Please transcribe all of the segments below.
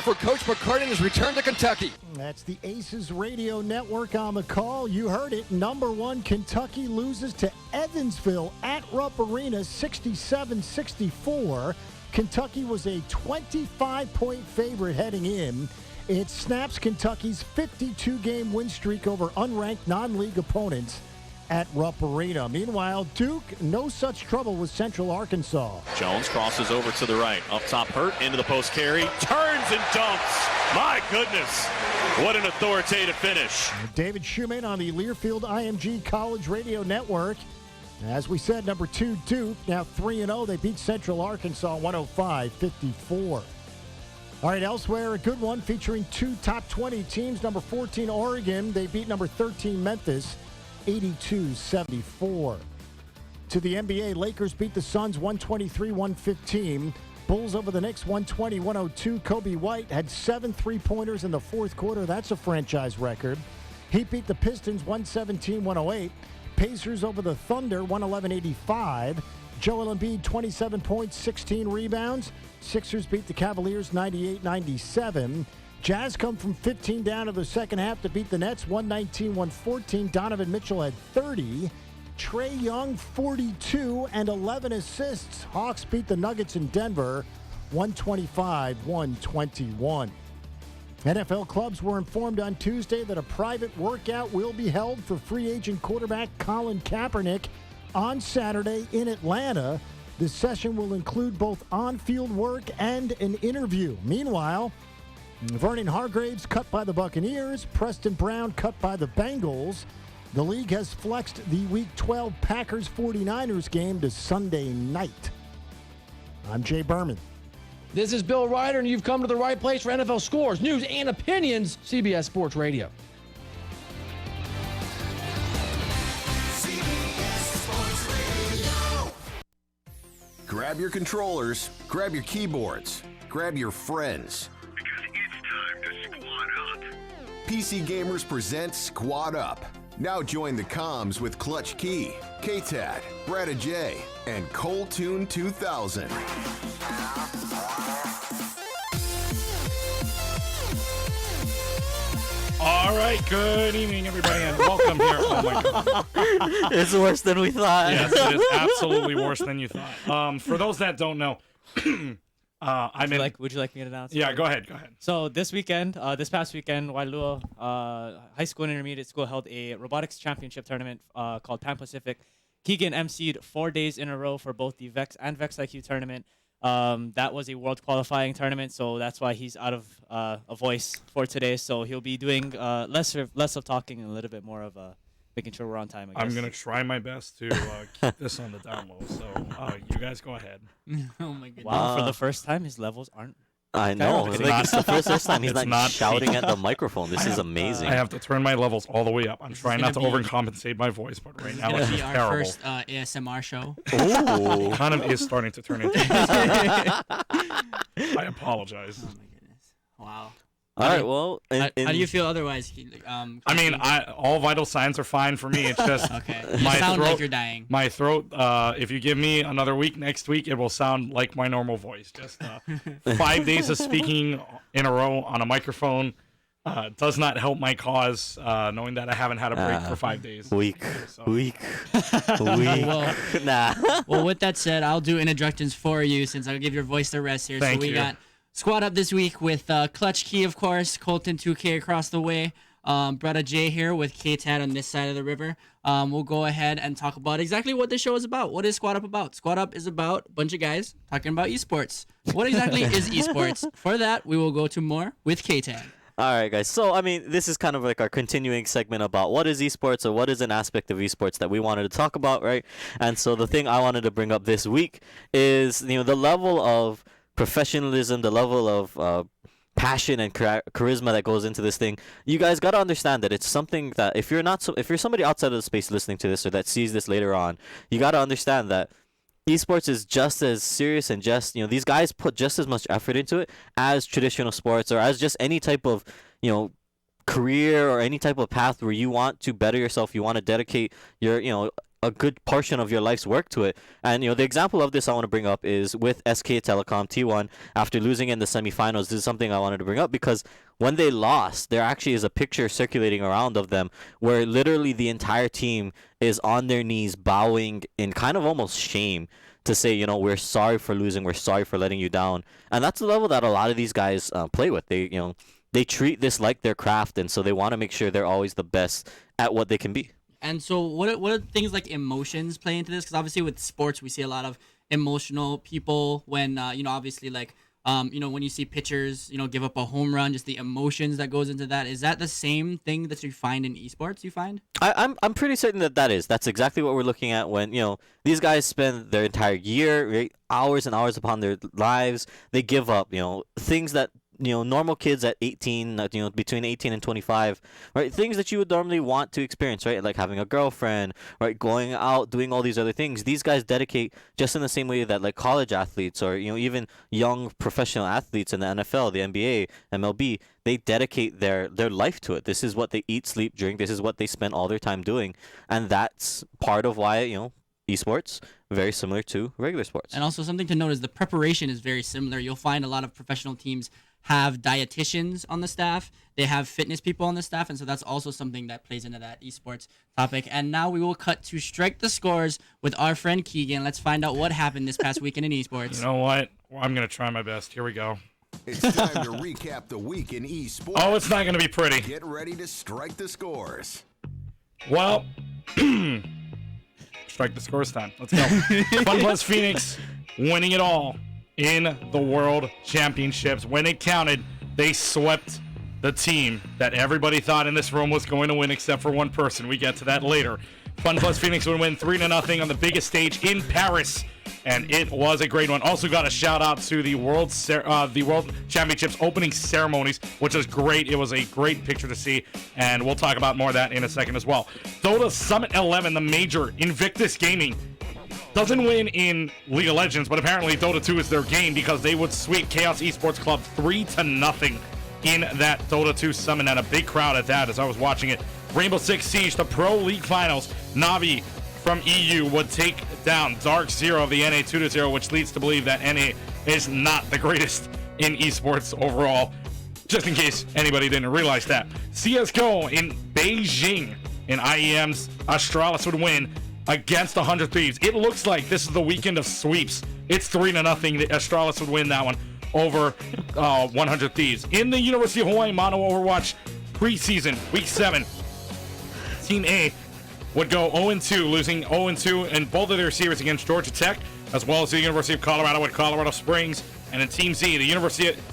for Coach McCarty in his return to Kentucky. That's the Aces Radio Network on the call. You heard it. Number 1, Kentucky loses to Evansville at Rupp Arena, 67-64. Kentucky was a 25-point favorite heading in. It snaps Kentucky's 52-game win streak over unranked non-league opponents at Rupp Arena. Meanwhile, Duke, no such trouble with Central Arkansas. Jones crosses over to the right. Up top, Hurt into the post carry. Turns and dunks. My goodness. What an authoritative finish. David Schumann on the Learfield IMG College Radio Network. As we said, number 2, Duke, now 3-0. They beat Central Arkansas 105-54. All right, elsewhere, a good one featuring 2 top 20 teams. Number 14, Oregon. They beat number 13, Memphis, 82-74. To the NBA, Lakers beat the Suns 123-115. Bulls over the Knicks 120-102. Kobe White had 7 three-pointers in the fourth quarter. That's a franchise record. Heat beat the Pistons 117-108. Pacers over the Thunder 111-85. Joel Embiid 27 points, 16 rebounds. Sixers beat the Cavaliers 98-97. Jazz come from 15 down to the second half to beat the Nets 119-114. Donovan Mitchell had 30. Trae Young 42 and 11 assists. Hawks beat the Nuggets in Denver 125-121. NFL clubs were informed on Tuesday that a private workout will be held for free agent quarterback Colin Kaepernick on Saturday in Atlanta. The session will include both on-field work and an interview. Meanwhile, Vernon Hargraves cut by the Buccaneers. Preston Brown cut by the Bengals. The league has flexed the Week 12 Packers-49ers game to Sunday night. I'm Jay Berman. This is Bill Ryder, and you've come to the right place for NFL scores, news, and opinions. CBS Sports Radio. Grab your controllers, grab your keyboards, grab your friends. Because it's time to squad up. PC Gamers presents Squad Up. Now join the comms with Clutch Key, K-Tad, Brad J, and Coltoon 2000. All right, good evening, everybody, and welcome here. Oh, my God. It's worse than we thought. Yes, it is absolutely worse than you thought. For those that don't know, Would you like me to announce? Yeah, go ahead. So this past weekend, Wailua High School and Intermediate School held a robotics championship tournament called Pan Pacific. Keegan emceed 4 days in a row for both the VEX and VEX IQ tournament. That was a world qualifying tournament, so that's why he's out of a voice for today. So he'll be doing less of talking and a little bit more of making sure we're on time, I guess. I'm going to try my best to keep this on the down low, so you guys go ahead. Oh, my goodness. Wow, for the first time, his levels aren't. I know. It's the first time he's not shouting at the microphone. This is amazing. I have to turn my levels all the way up. I'm trying not to overcompensate my voice, but right now it's just our terrible. First ASMR show. It kind of is starting to turn into I apologize. Oh, my goodness. Wow. All right, well. How do you feel otherwise? I mean, all vital signs are fine for me. It's just okay. You sound like you're dying. My throat, if you give me another week next week, it will sound like my normal voice. Just 5 days of speaking in a row on a microphone does not help my cause, knowing that I haven't had a break for 5 days. Weak. Well, with that said, I'll do introductions for you since I'll give your voice the rest here. Thank so we you. got Squad Up this week with Clutch Key, of course, Colton 2K across the way, Bretta J here with K-Tad on this side of the river. We'll go ahead and talk about exactly what this show is about. What is Squad Up about? Squad Up is about a bunch of guys talking about esports. What exactly is esports? For that, we will go to more with K-Tad. All right, guys. So, I mean, this is kind of like our continuing segment about what is esports or what is an aspect of esports that we wanted to talk about, right? And so the thing I wanted to bring up this week is, the level of professionalism, the level of passion and charisma that goes into this thing. You guys got to understand that it's something that if you're somebody outside of the space listening to this or that sees this later on, you got to understand that esports is just as serious and just, these guys put just as much effort into it as traditional sports or as just any type of, career or any type of path where you want to better yourself, you want to dedicate your, a good portion of your life's work to it. And the example of this I want to bring up is with SK Telecom T1 after losing in the semifinals. This is something I wanted to bring up because when they lost, there actually is a picture circulating around of them where literally the entire team is on their knees bowing in kind of almost shame to say, we're sorry for losing, we're sorry for letting you down. And that's the level that a lot of these guys play with. They treat this like their craft, and so they want to make sure they're always the best at what they can be. And so what are things like emotions play into this? Because obviously with sports, we see a lot of emotional people when, obviously like, when you see pitchers, give up a home run, just the emotions that goes into that. Is that the same thing that you find in esports, you find? I'm pretty certain that's exactly what we're looking at when, these guys spend their entire year, right, hours and hours upon their lives. They give up, things that normal kids at 18, between 18 and 25, right? Things that you would normally want to experience, right? Like having a girlfriend, right? Going out, doing all these other things. These guys dedicate just in the same way that like college athletes or, even young professional athletes in the NFL, the NBA, MLB, they dedicate their life to it. This is what they eat, sleep, drink. This is what they spend all their time doing. And that's part of why, esports, very similar to regular sports. And also something to note is the preparation is very similar. You'll find a lot of professional teams have dietitians on the staff. They have fitness people on the staff. And so that's also something that plays into that esports topic. And now we will cut to Strike the Scores with our friend Keegan. Let's find out what happened this past weekend in esports. You know what? Well, I'm going to try my best. Here we go. It's time to recap the week in esports. Oh, it's not going to be pretty. Get ready to strike the scores. Well, strike the scores time. Let's go. FunPlus Phoenix winning it all in the World Championships. When it counted, they swept the team that everybody thought in this room was going to win except for one person. We get to that later. FunPlus Phoenix would win 3-0 on the biggest stage in Paris, and it was a great one. Also got a shout out to the World Championships opening ceremonies, which was great. It was a great picture to see, and we'll talk about more of that in a second as well. Dota Summit 11, the major, Invictus Gaming, doesn't win in League of Legends, but apparently Dota 2 is their game because they would sweep Chaos Esports Club 3-0 in that Dota 2 summit, and a big crowd at that as I was watching it. Rainbow Six Siege, the Pro League Finals, Navi from EU would take down Dark Zero of the NA 2-0, which leads to believe that NA is not the greatest in esports overall, just in case anybody didn't realize that. CSGO in Beijing in IEM's Astralis would win against 100 Thieves. It looks like this is the weekend of sweeps. It's 3-0. The Astralis would win that one over 100 Thieves. In the University of Hawaii Mono Overwatch preseason, week 7, Team A would go 0-2, losing 0-2 in both of their series against Georgia Tech, as well as the University of Colorado with Colorado Springs. And in Team Z,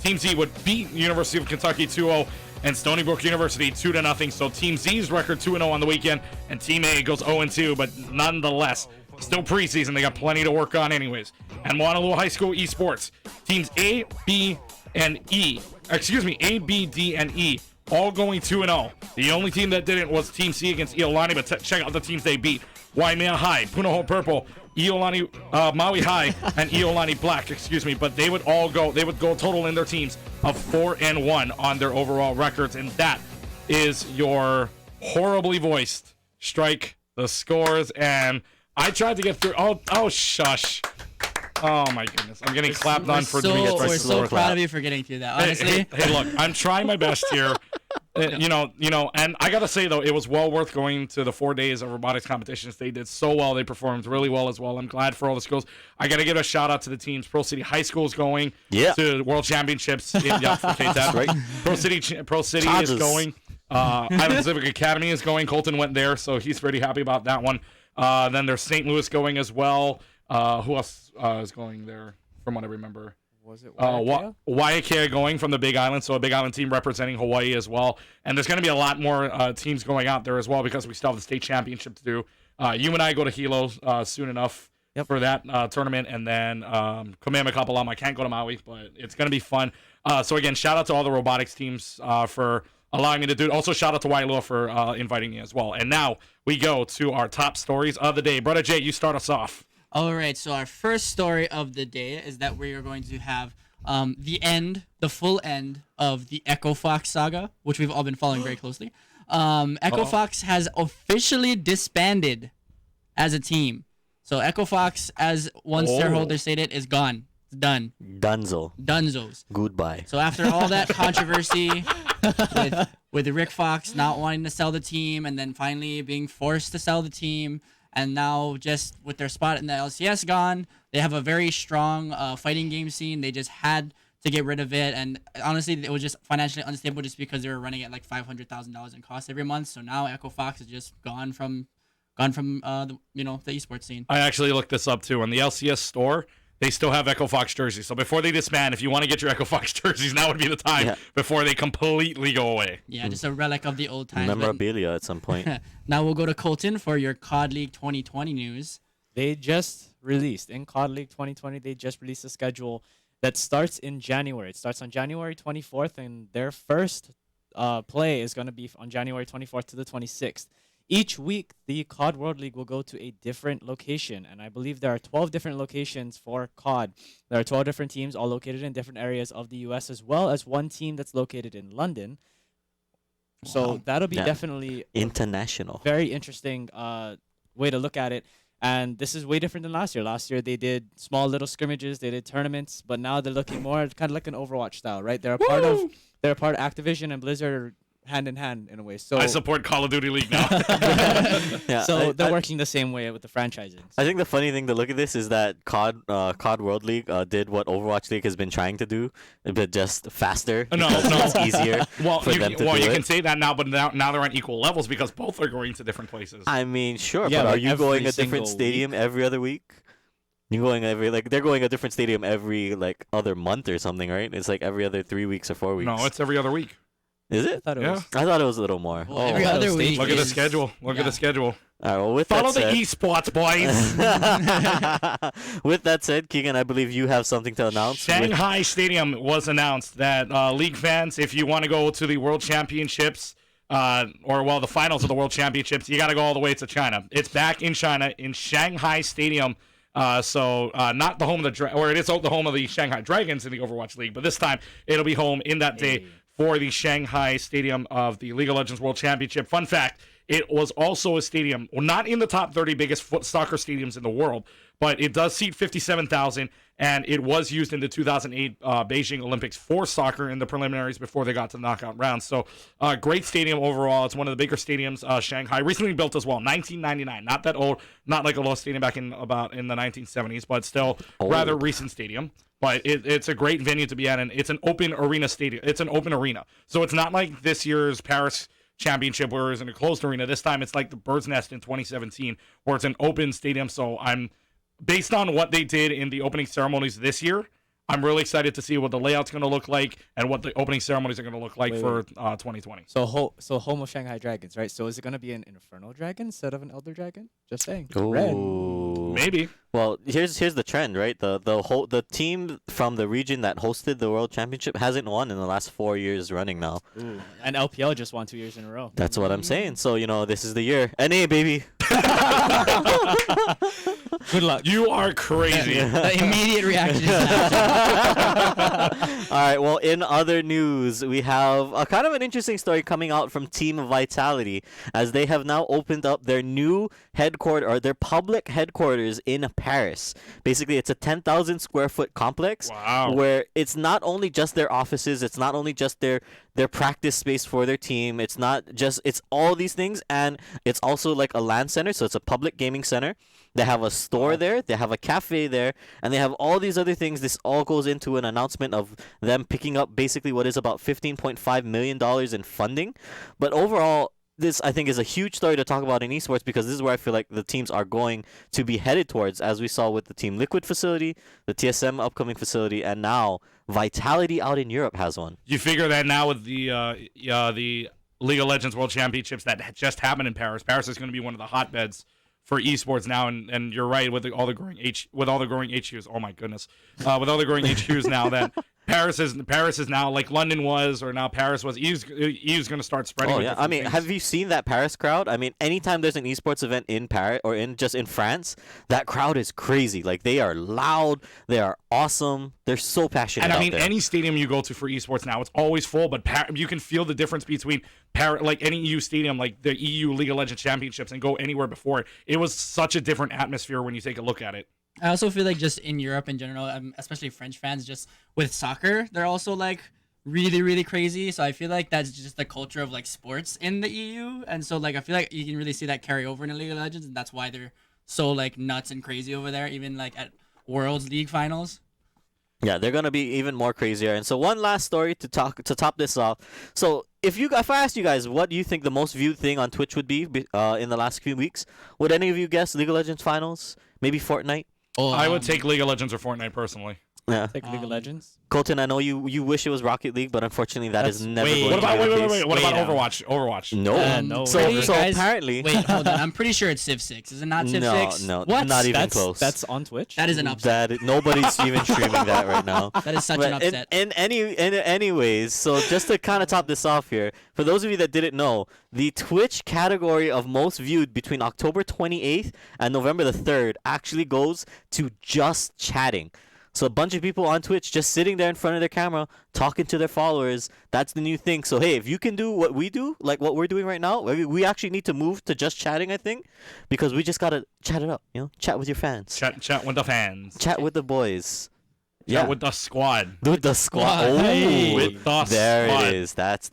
Team Z would beat University of Kentucky 2-0 and Stony Brook University 2-0. So Team Z's record 2-0 on the weekend, and Team A goes 0-2, but nonetheless, still preseason. They got plenty to work on anyways. And Honolulu High School Esports, teams A, B, and E. A, B, D, and E, all going 2-0. The only team that didn't was Team C against Iolani, but check out the teams they beat. Waimea High, Punahou Purple, Iolani, Maui High, and Iolani Black, but they would go total in their teams of 4-1 on their overall records, and that is your horribly voiced Strike the Scores. And I tried to get through. Oh, shush. Oh my goodness, I'm getting clapped on for doing it. We're so proud of you for getting through that. Honestly, hey, look, I'm trying my best here. And I gotta say though, it was well worth going to the 4 days of robotics competitions. They did so well. They performed really well as well. I'm glad for all the schools. I gotta give a shout out to the teams. Pro City High School is going to World Championships. Right. Pro City is going. Island Civic Academy is going. Colton went there, so he's pretty happy about that one. Then there's St. Louis going as well. Who else is going there? From what I remember. Was it Waiakea going from the Big Island, so a Big Island team representing Hawaii as well. And there's going to be a lot more teams going out there as well because we still have the state championship to do. You and I go to Hilo soon enough for that tournament, and then Kamehameha Kapalama. I can't go to Maui, but it's going to be fun. So again, shout out to all the robotics teams for allowing me to do it. Also, shout out to Wailua for inviting me as well. And now we go to our top stories of the day. Brother Jay, you start us off. All right, so our first story of the day is that we are going to have the full end of the Echo Fox saga, which we've all been following very closely. Echo Fox has officially disbanded as a team. So Echo Fox, as one shareholder stated, is gone. It's done. Dunzos. Goodbye. So after all that controversy with Rick Fox not wanting to sell the team and then finally being forced to sell the team, and now just with their spot in the LCS gone, they have a very strong fighting game scene. They just had to get rid of it, and honestly, it was just financially unstable just because they were running at like $500,000 in cost every month. So now Echo Fox is just gone from the esports scene. I actually looked this up too. On the LCS store, they still have Echo Fox jerseys. So before they disband, if you want to get your Echo Fox jerseys, now would be the time before they completely go away. Yeah, just a relic of the old times. Memorabilia at some point. Now we'll go to Colton for your COD League 2020 news. They just released, in COD League 2020, they just released a schedule that starts in January. It starts on January 24th, and their first play is going to be on January 24th to the 26th. Each week, the COD World League will go to a different location, and I believe there are 12 different locations for COD. There are 12 different teams, all located in different areas of the U.S., as well as one team that's located in London. Wow. So that'll be definitely international. Very interesting way to look at it. And this is way different than last year. Last year, they did small little scrimmages, they did tournaments, but now they're looking more kind of like an Overwatch style, right? They're a part of Activision and Blizzard hand in hand in a way. So I support Call of Duty League now. They're working the same way with the franchising. I think the funny thing to look at this is that COD World League did what Overwatch League has been trying to do, but just faster. No, it's easier for them to do it. You can say that now, but now they're on equal levels because both are going to different places. I mean, sure, but are you going a different stadium every other week? You're going they're going a different stadium every other month or something, right? It's like every other 3 weeks or 4 weeks. No, it's every other week. Is it? I thought it was a little more. Well, every other week. Look at the schedule. Look at the schedule. All right, well, with Follow that the said, esports, boys. with that said, Keegan, I believe you have something to announce. Shanghai Stadium was announced that league fans, if you want to go to the World Championships, the finals of the World Championships, you got to go all the way to China. It's back in China in Shanghai Stadium. Not the home of it is the home of the Shanghai Dragons in the Overwatch League, but this time it'll be home in that day for the Shanghai Stadium of the League of Legends World Championship. Fun fact, it was also a stadium, not in the top 30 biggest soccer stadiums in the world, but it does seat 57,000, and it was used in the 2008 Beijing Olympics for soccer in the preliminaries before they got to the knockout rounds. So, great stadium overall. It's one of the bigger stadiums. Shanghai recently built as well, 1999. Not that old, not like a little stadium back in the 1970s, but still rather recent stadium. But it's a great venue to be at, and it's an open arena stadium. It's an open arena, so it's not like this year's Paris Championship where it's in a closed arena. This time it's like the Bird's Nest in 2017, where it's an open stadium. So based on what they did in the opening ceremonies this year, I'm really excited to see what the layout's going to look like and what the opening ceremonies are going to look like for 2020. So home of Shanghai Dragons, right? So is it going to be an Infernal Dragon instead of an Elder Dragon? Just saying. Ooh. Maybe. Well, here's the trend, right? The team from the region that hosted the World Championship hasn't won in the last 4 years running now. Ooh. And LPL just won 2 years in a row. That's what I'm saying. So, this is the year. NA, baby. Good luck. You are crazy. The immediate reaction. All right. Well, in other news, we have a kind of an interesting story coming out from Team Vitality, as they have now opened up their new their public headquarters in Paris. Basically, it's a 10,000 square foot complex. Wow. Where it's not only just their offices, it's not only just their practice space for their team. It's all these things, and it's also like a LAN center, so it's a public gaming center. They have a store there, they have a cafe there, and they have all these other things. This all goes into an announcement of them picking up basically what is about $15.5 million in funding. But overall, this, I think, is a huge story to talk about in esports, because this is where I feel like the teams are going to be headed towards, as we saw with the Team Liquid facility, the TSM upcoming facility, and now Vitality out in Europe has one. You figure that now with the League of Legends World Championships that just happened in Paris. Paris is going to be one of the hotbeds for esports now, and you're right with all the growing HQs. Oh my goodness, with all the growing HQs now, that Paris is now like London was, or now Paris was. EU's going to start spreading. Oh with yeah, different things. have you seen that Paris crowd? I mean, anytime there's an esports event in Paris or in France, that crowd is crazy. Like they are loud, they are awesome, they're so passionate. And I out mean, there. any stadium you go to for esports now, it's always full. But you can feel the difference between like any EU stadium, like the EU League of Legends Championships, and go anywhere before it. It was such a different atmosphere when you take a look at it. I also feel like just in Europe in general, especially French fans, just with soccer, they're also like really, really crazy. So I feel like that's just the culture of like sports in the EU. And so like I feel like you can really see that carry over in the League of Legends, and that's why they're so like nuts and crazy over there, even like at Worlds League finals. Yeah, they're gonna be even more crazier. And so one last story to top this off. So if I asked you guys what do you think the most viewed thing on Twitch would be in the last few weeks, would any of you guess League of Legends finals? Maybe Fortnite? I would take League of Legends or Fortnite personally. Yeah. Take League of Legends. Colton, I know you wish it was Rocket League, but unfortunately that is never going What to about be the case. wait? What about Overwatch? Overwatch? No. No. So Guys, apparently. Wait, hold on. I'm pretty sure it's Civ 6. Is it not Civ 6? No, What? not even close. That's on Twitch. That is an upset. Nobody's even streaming that right now. That is such But an upset. anyways, so just to kind of top this off here, for those of you that didn't know, the Twitch category of most viewed between October 28th and November the 3rd actually goes to just chatting. So a bunch of people on Twitch just sitting there in front of their camera, talking to their followers. That's the new thing. So hey, if you can do what we do, like what we're doing right now, we actually need to move to just chatting, I think, because we just gotta chat it up, chat with your fans. Chat with the fans. Chat with the boys. Chat with the squad. With the squad. Oh, With the there squad. it is. That's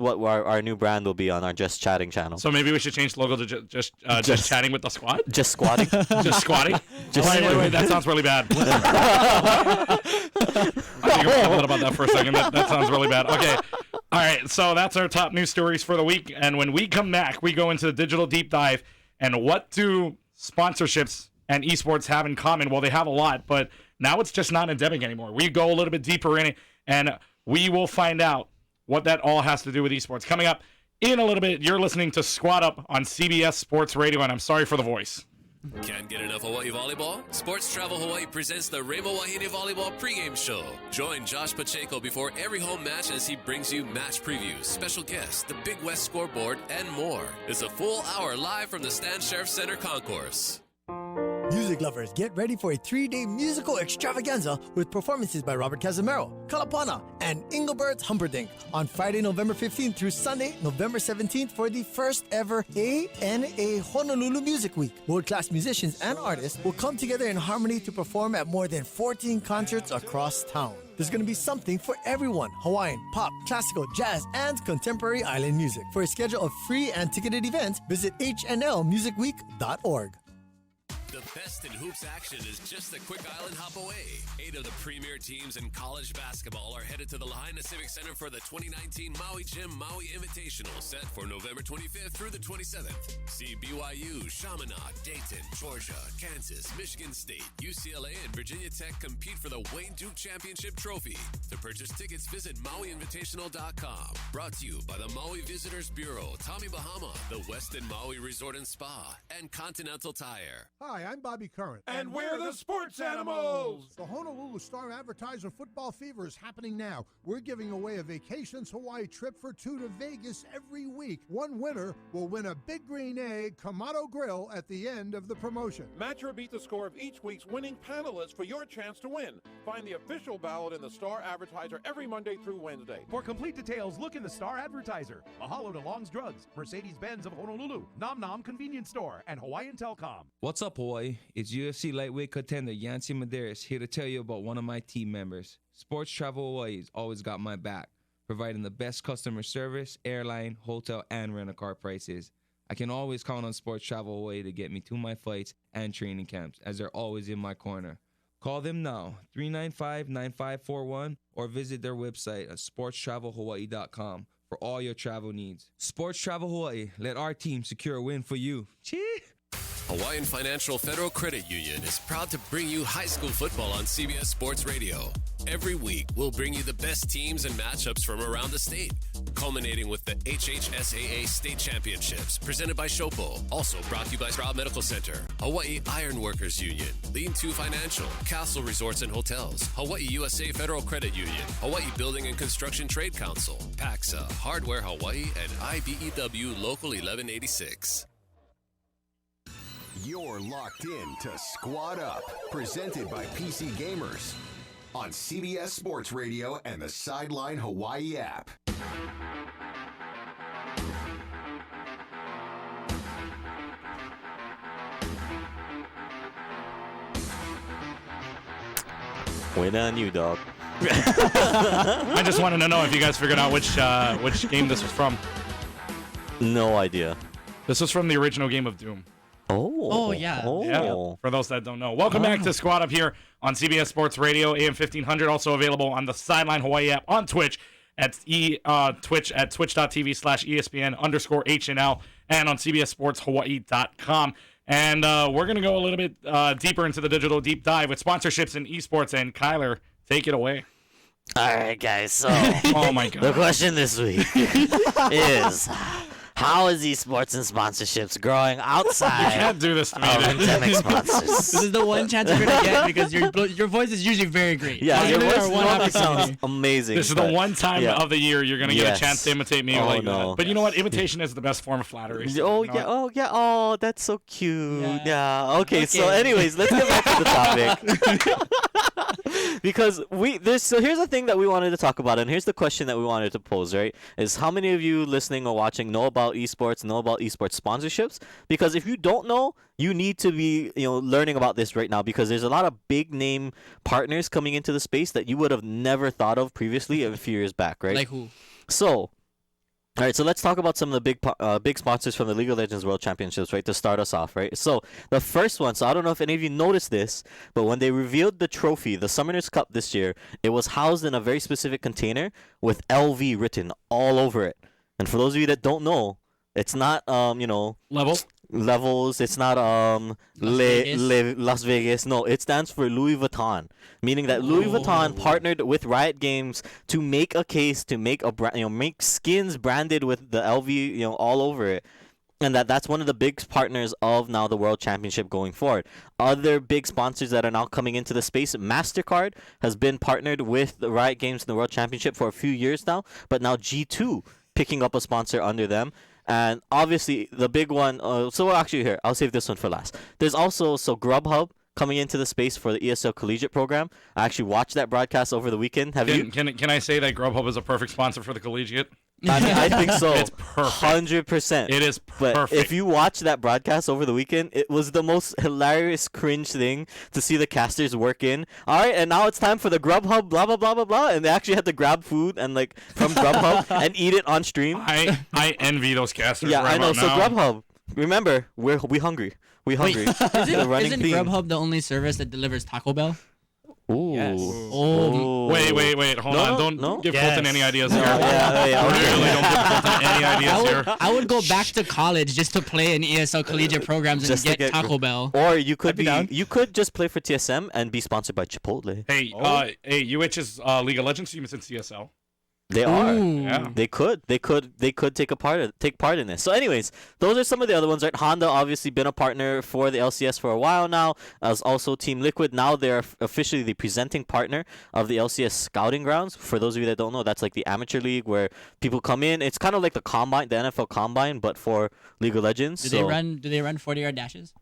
what our new brand will be on our Just Chatting channel. So maybe we should change the logo to just chatting with the squad. Just squatting. Just squatting. Wait. That sounds really bad. I think about that for a second. That sounds really bad. Okay. All right. So that's our top news stories for the week. And when we come back, we go into the digital deep dive. And what do sponsorships and esports have in common? Well, they have a lot, but now it's just not endemic anymore. We go a little bit deeper in it, and we will find out what that all has to do with esports. Coming up in a little bit, you're listening to Squad Up on CBS Sports Radio, and I'm sorry for the voice. Can't get enough Hawaii volleyball? Sports Travel Hawaii presents the Rainbow Wahine Volleyball pregame show. Join Josh Pacheco before every home match as he brings you match previews, special guests, the Big West scoreboard, and more. It's a full hour live from the Stan Sheriff Center concourse. Music lovers, get ready for a 3-day musical extravaganza with performances by Robert Casimiro, Kalapana, and Engelbert Humperdinck on Friday, November 15th through Sunday, November 17th for the first ever ANA Honolulu Music Week. World-class musicians and artists will come together in harmony to perform at more than 14 concerts across town. There's going to be something for everyone: Hawaiian, pop, classical, jazz, and contemporary island music. For a schedule of free and ticketed events, visit hnlmusicweek.org. The best in hoops action is just a quick island hop away. 8 of the premier teams in college basketball are headed to the Lahaina Civic Center for the 2019 Maui Jim Maui Invitational, set for November 25th through the 27th. See BYU, Chaminade, Dayton, Georgia, Kansas, Michigan State, UCLA, and Virginia Tech compete for the Wayne Duke Championship Trophy. To purchase tickets, visit MauiInvitational.com. Brought to you by the Maui Visitors Bureau, Tommy Bahama, the Westin Maui Resort and Spa, and Continental Tire. Hi, I'm Bobby Curran. And we're the Sports Animals. The Honolulu Star Advertiser Football Fever is happening now. We're giving away a Vacations Hawaii trip for 2 to Vegas every week. One winner will win a Big Green Egg Kamado Grill at the end of the promotion. Match or beat the score of each week's winning panelists for your chance to win. Find the official ballot in the Star Advertiser every Monday through Wednesday. For complete details, look in the Star Advertiser. Mahalo to Long's Drugs, Mercedes-Benz of Honolulu, Nom Nom Convenience Store, and Hawaiian Telcom. What's up, Hawaii? It's UFC lightweight contender Yancy Medeiros here to tell you about one of my team members. Sports Travel Hawaii's always got my back, providing the best customer service, airline, hotel, and rental-car prices. I can always count on Sports Travel Hawaii to get me to my fights and training camps, as they're always in my corner. Call them now, 395-9541, or visit their website at sportstravelhawaii.com for all your travel needs. Sports Travel Hawaii, let our team secure a win for you. Chee! Hawaiian Financial Federal Credit Union is proud to bring you high school football on CBS Sports Radio. Every week, we'll bring you the best teams and matchups from around the state, culminating with the HHSAA State Championships, presented by Shopo. Also brought to you by Stroud Medical Center, Hawaii Iron Workers Union, Lean 2 Financial, Castle Resorts and Hotels, Hawaii USA Federal Credit Union, Hawaii Building and Construction Trade Council, PAXA, Hardware Hawaii, and IBEW Local 1186. You're locked in to Squad Up, presented by PC Gamers on CBS Sports Radio and the Sideline Hawaii app. Wait on you, dog. I just wanted to know if you guys figured out which game this was from. No idea. This was from the original game of Doom. Oh. Yeah. Yeah. For those that don't know. Welcome back to Squad Up here on CBS Sports Radio, AM 1500. Also available on the Sideline Hawaii app, on Twitch at twitch.tv/ESPN_HNL, and on CBSSportsHawaii.com. And we're going to go a little bit deeper into the digital deep dive with sponsorships and esports. And Kyler, take it away. All right, guys. So, oh my God. The question this week is, how is esports and sponsorships growing outside? You can't do this to me. Endemic sponsors. This is the one chance you're gonna get because your voice is usually very great. Yeah, your voice one sounds amazing. This is the one time of the year you're gonna get a chance to imitate me like no. that. But you know what? Imitation is the best form of flattery. So Oh, you know yeah. what? Oh, yeah. Oh, that's so cute. Yeah. Okay, so anyways, let's get back to the topic. Because so here's the thing that we wanted to talk about, and here's the question that we wanted to pose, right? Is how many of you listening or watching know about esports, know about esports sponsorships? Because if you don't know, you need to be learning about this right now, because there's a lot of big name partners coming into the space that you would have never thought of previously a few years back, right? Like who? So, all right, so let's talk about some of the big sponsors from the League of Legends World Championships, right, to start us off, right? So the first one, so I don't know if any of you noticed this, but when they revealed the trophy, the Summoners Cup this year, it was housed in a very specific container with LV written all over it. And for those of you that don't know, it's not, levels. It's not Las Vegas. No, it stands for Louis Vuitton, meaning that Louis Vuitton partnered with Riot Games to make a case, to make a make skins branded with the LV all over it. And that's one of the big partners of now the World Championship going forward. Other big sponsors that are now coming into the space, MasterCard has been partnered with the Riot Games in the World Championship for a few years now, but now G2 picking up a sponsor under them. And obviously the big one, so actually here, I'll save this one for last. There's also Grubhub coming into the space for the ESL Collegiate program. I actually watched that broadcast over the weekend. Have you? Can I say that Grubhub is a perfect sponsor for the Collegiate? I mean, I think so. It's perfect. 100%. It is perfect. But if you watch that broadcast over the weekend, it was the most hilarious cringe thing to see the casters work in. All right, and now it's time for the Grubhub, blah, blah, blah, blah, blah. And they actually had to grab food and from Grubhub and eat it on stream. I envy those casters. Yeah, right I know. about So now. Grubhub, remember, we hungry. We hungry. Isn't theme. Grubhub the only service that delivers Taco Bell? Ooh. Yes. Oh. Wait. Hold on. Don't give Colton any ideas here. Really don't give Colton any ideas here. I would go back to college just to play in ESL Collegiate programs and Just to get Taco Bell. Or you could you could just play for TSM and be sponsored by Chipotle. Hey, UH is League of Legends team is in CSL. They are. Yeah. They could take part in this. So anyways, those are some of the other ones, right? Honda obviously been a partner for the LCS for a while now, as also Team Liquid. Now they're officially the presenting partner of the LCS Scouting Grounds. For those of you that don't know, that's like the amateur league where people come in. It's kind of like the combine, the NFL combine, but for League of Legends. Do they run 40-yard dashes?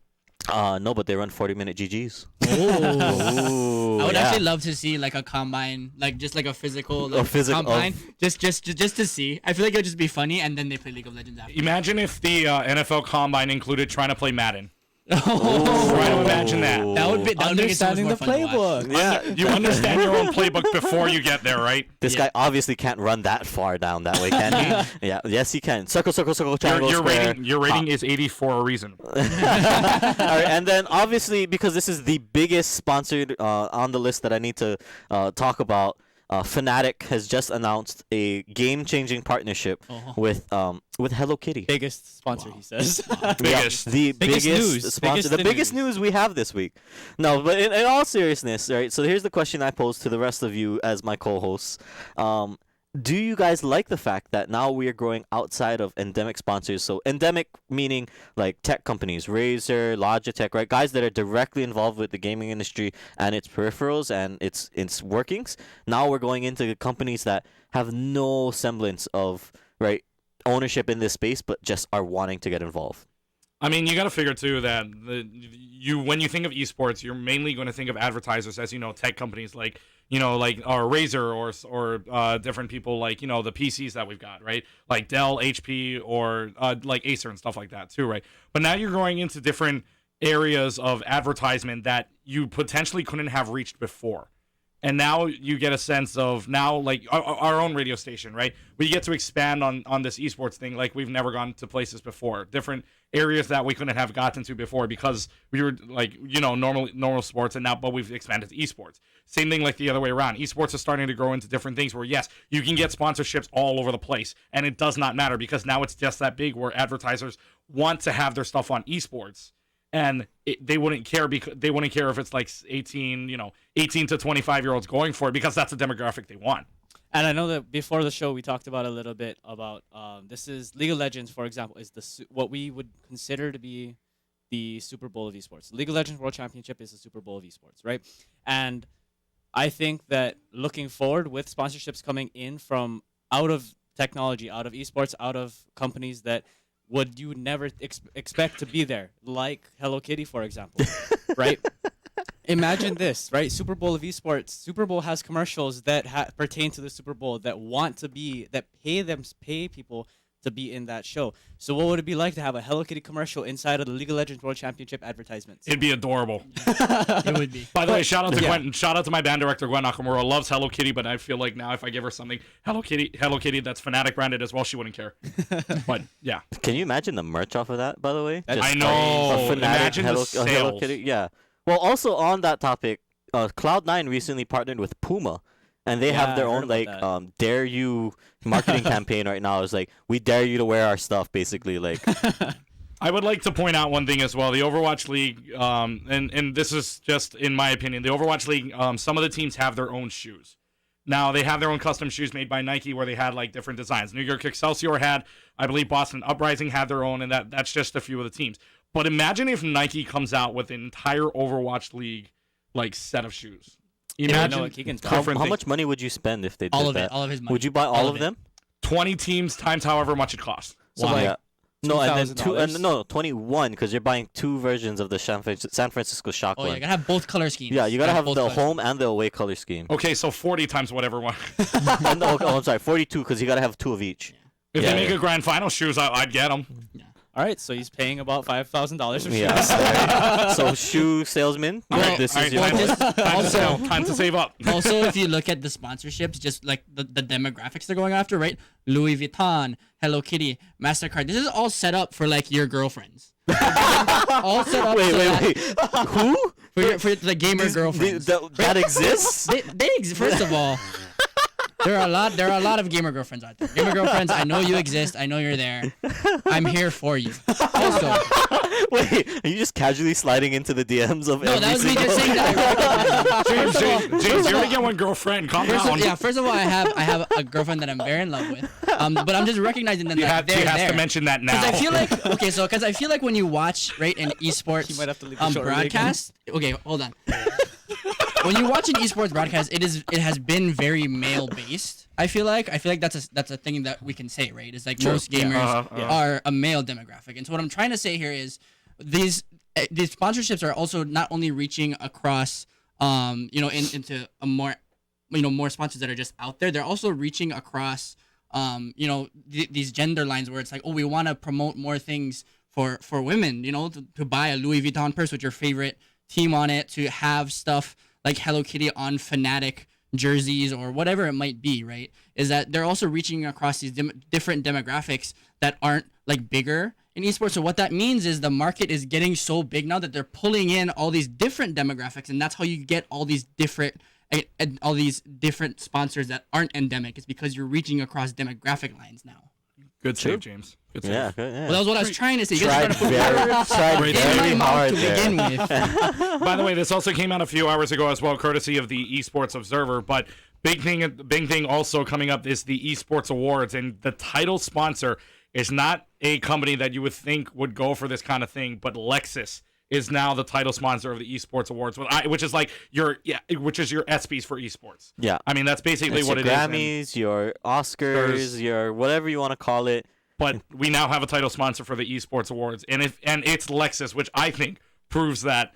No, but they run 40-minute GGs. Oh. I would actually love to see like a combine, just like a physical combine, just to see. I feel like it would just be funny, and then they play League of Legends after. Imagine if the NFL combine included trying to play Madden. Try to imagine that. That would make it so much Understanding more the fun to watch. playbook. Yeah. You understand your own playbook before you get there, right? This guy obviously can't run that far down that way, can he? Yeah. Yes, he can. Circle, triangle, square. Your rating is 80 for a reason. All right, and then obviously, because this is the biggest sponsored on the list that I need to talk about, Fnatic has just announced a game-changing partnership with Hello Kitty. Biggest sponsor, he says. Biggest. The biggest news. sponsor. The biggest news we have this week. No, but in all seriousness, right? So here's the question I pose to the rest of you as my co-hosts. Do you guys like the fact that now we are growing outside of endemic sponsors? So endemic meaning like tech companies, Razer, Logitech, right? Guys that are directly involved with the gaming industry and its peripherals and its workings. Now we're going into companies that have no semblance of right ownership in this space, but just are wanting to get involved. I mean, you got to figure too that when you think of esports, you're mainly going to think of advertisers, as you know, tech companies like or Razer or different people like the PCs that we've got, right? Like Dell, HP, or like Acer and stuff like that too, right? But now you're going into different areas of advertisement that you potentially couldn't have reached before. And now you get a sense of like our own radio station, right? We get to expand on this esports thing like we've never gone to places before. Different areas that we couldn't have gotten to before because we were like, normal sports and now, but we've expanded to esports. Same thing like the other way around. Esports is starting to grow into different things where, yes, you can get sponsorships all over the place. And it does not matter because now it's just that big where advertisers want to have their stuff on esports. And they wouldn't care because they wouldn't care if it's like 18 to 25-year-olds going for it because that's the demographic they want. And I know that before the show we talked about a little bit about this is League of Legends, for example, is what we would consider to be the Super Bowl of esports. League of Legends World Championship is the Super Bowl of esports, right? And I think that looking forward with sponsorships coming in from out of technology, out of esports, out of companies that you would never expect to be there, like Hello Kitty, for example, right? Imagine this, right? Super Bowl of esports. Super Bowl has commercials that pertain to the Super Bowl that pay people to be in that show. So what would it be like to have a Hello Kitty commercial inside of the League of Legends World Championship advertisements? It'd be adorable. It would be. By the way, shout out to Gwen. Shout out to my band director, Gwen Nakamura. Loves Hello Kitty, but I feel like now if I give her something Hello Kitty that's Fnatic branded as well, she wouldn't care. But yeah. Can you imagine the merch off of that, by the way? I know. Imagine the sales. Hello Kitty. Yeah. Well, also on that topic, Cloud9 recently partnered with Puma. And they have their own like dare you marketing campaign right now. It's like we dare you to wear our stuff, basically. Like, I would like to point out one thing as well. The Overwatch League, and this is just in my opinion, the Overwatch League. Some of the teams have their own shoes. Now they have their own custom shoes made by Nike, where they had like different designs. New York Excelsior had, I believe, Boston Uprising had their own, and that's just a few of the teams. But imagine if Nike comes out with an entire Overwatch League like set of shoes. Imagine how much money would you spend if they did all of that? it, all of his money. Would you buy all of them? 20 teams times however much it costs. So like, no, and then 21 because you're buying two versions of the San Francisco Shock Oh, one. yeah, you gotta have both color schemes. Yeah, you gotta have the home and the away color scheme. Okay, so 40 times whatever one. I'm sorry, 42 because you gotta have two of each. If they make a grand final shoes, I'd get them. Yeah. All right, so he's paying about $5,000 for shoes. Yeah. So shoe salesman, this is your time to save up. Also, if you look at the sponsorships, just like the demographics they're going after, right? Louis Vuitton, Hello Kitty, MasterCard. This is all set up for like your girlfriends. All set up. Wait. Who? For the gamer girlfriends. That exists? They exist. First of all, there are a lot of gamer girlfriends out there. Gamer girlfriends, I know you exist. I know you're there. I'm here for you. Also, wait, are you just casually sliding into the DMs of no, every that was me single just saying that. James, you only get one girlfriend. Calm down. First of all, I have a girlfriend that I'm very in love with. But I'm just recognizing that you have to mention that now. Because I feel like when you watch an esports broadcast. Okay, hold on. When you watch an esports broadcast, it has been very male based. I feel like that's a thing that we can say, right? It's like most gamers are a male demographic, and so what I'm trying to say here is these sponsorships are also not only reaching across, into a more, more sponsors that are just out there. They're also reaching across, these gender lines where it's like, oh, we want to promote more things for women, to buy a Louis Vuitton purse with your favorite team on it, to have stuff like Hello Kitty on Fnatic jerseys or whatever it might be, right? Is that they're also reaching across these different demographics that aren't like bigger in esports. So what that means is the market is getting so big now that they're pulling in all these different demographics, and that's how you get all these different and all these different sponsors that aren't endemic is because you're reaching across demographic lines now. Good save, James. Good save. Yeah, Well, that was what I was trying to say. You Tried guys are trying to put words in my mouth to begin with. By the way, this also came out a few hours ago as well, courtesy of the Esports Observer. But big thing also coming up is the Esports Awards, and the title sponsor is not a company that you would think would go for this kind of thing, but Lexus is now the title sponsor of the Esports Awards, which is like your ESPYs for esports. Yeah, I mean that's basically what your it is. Grammys, your Oscars, your whatever you want to call it. But we now have a title sponsor for the Esports Awards, and it's Lexus, which I think proves that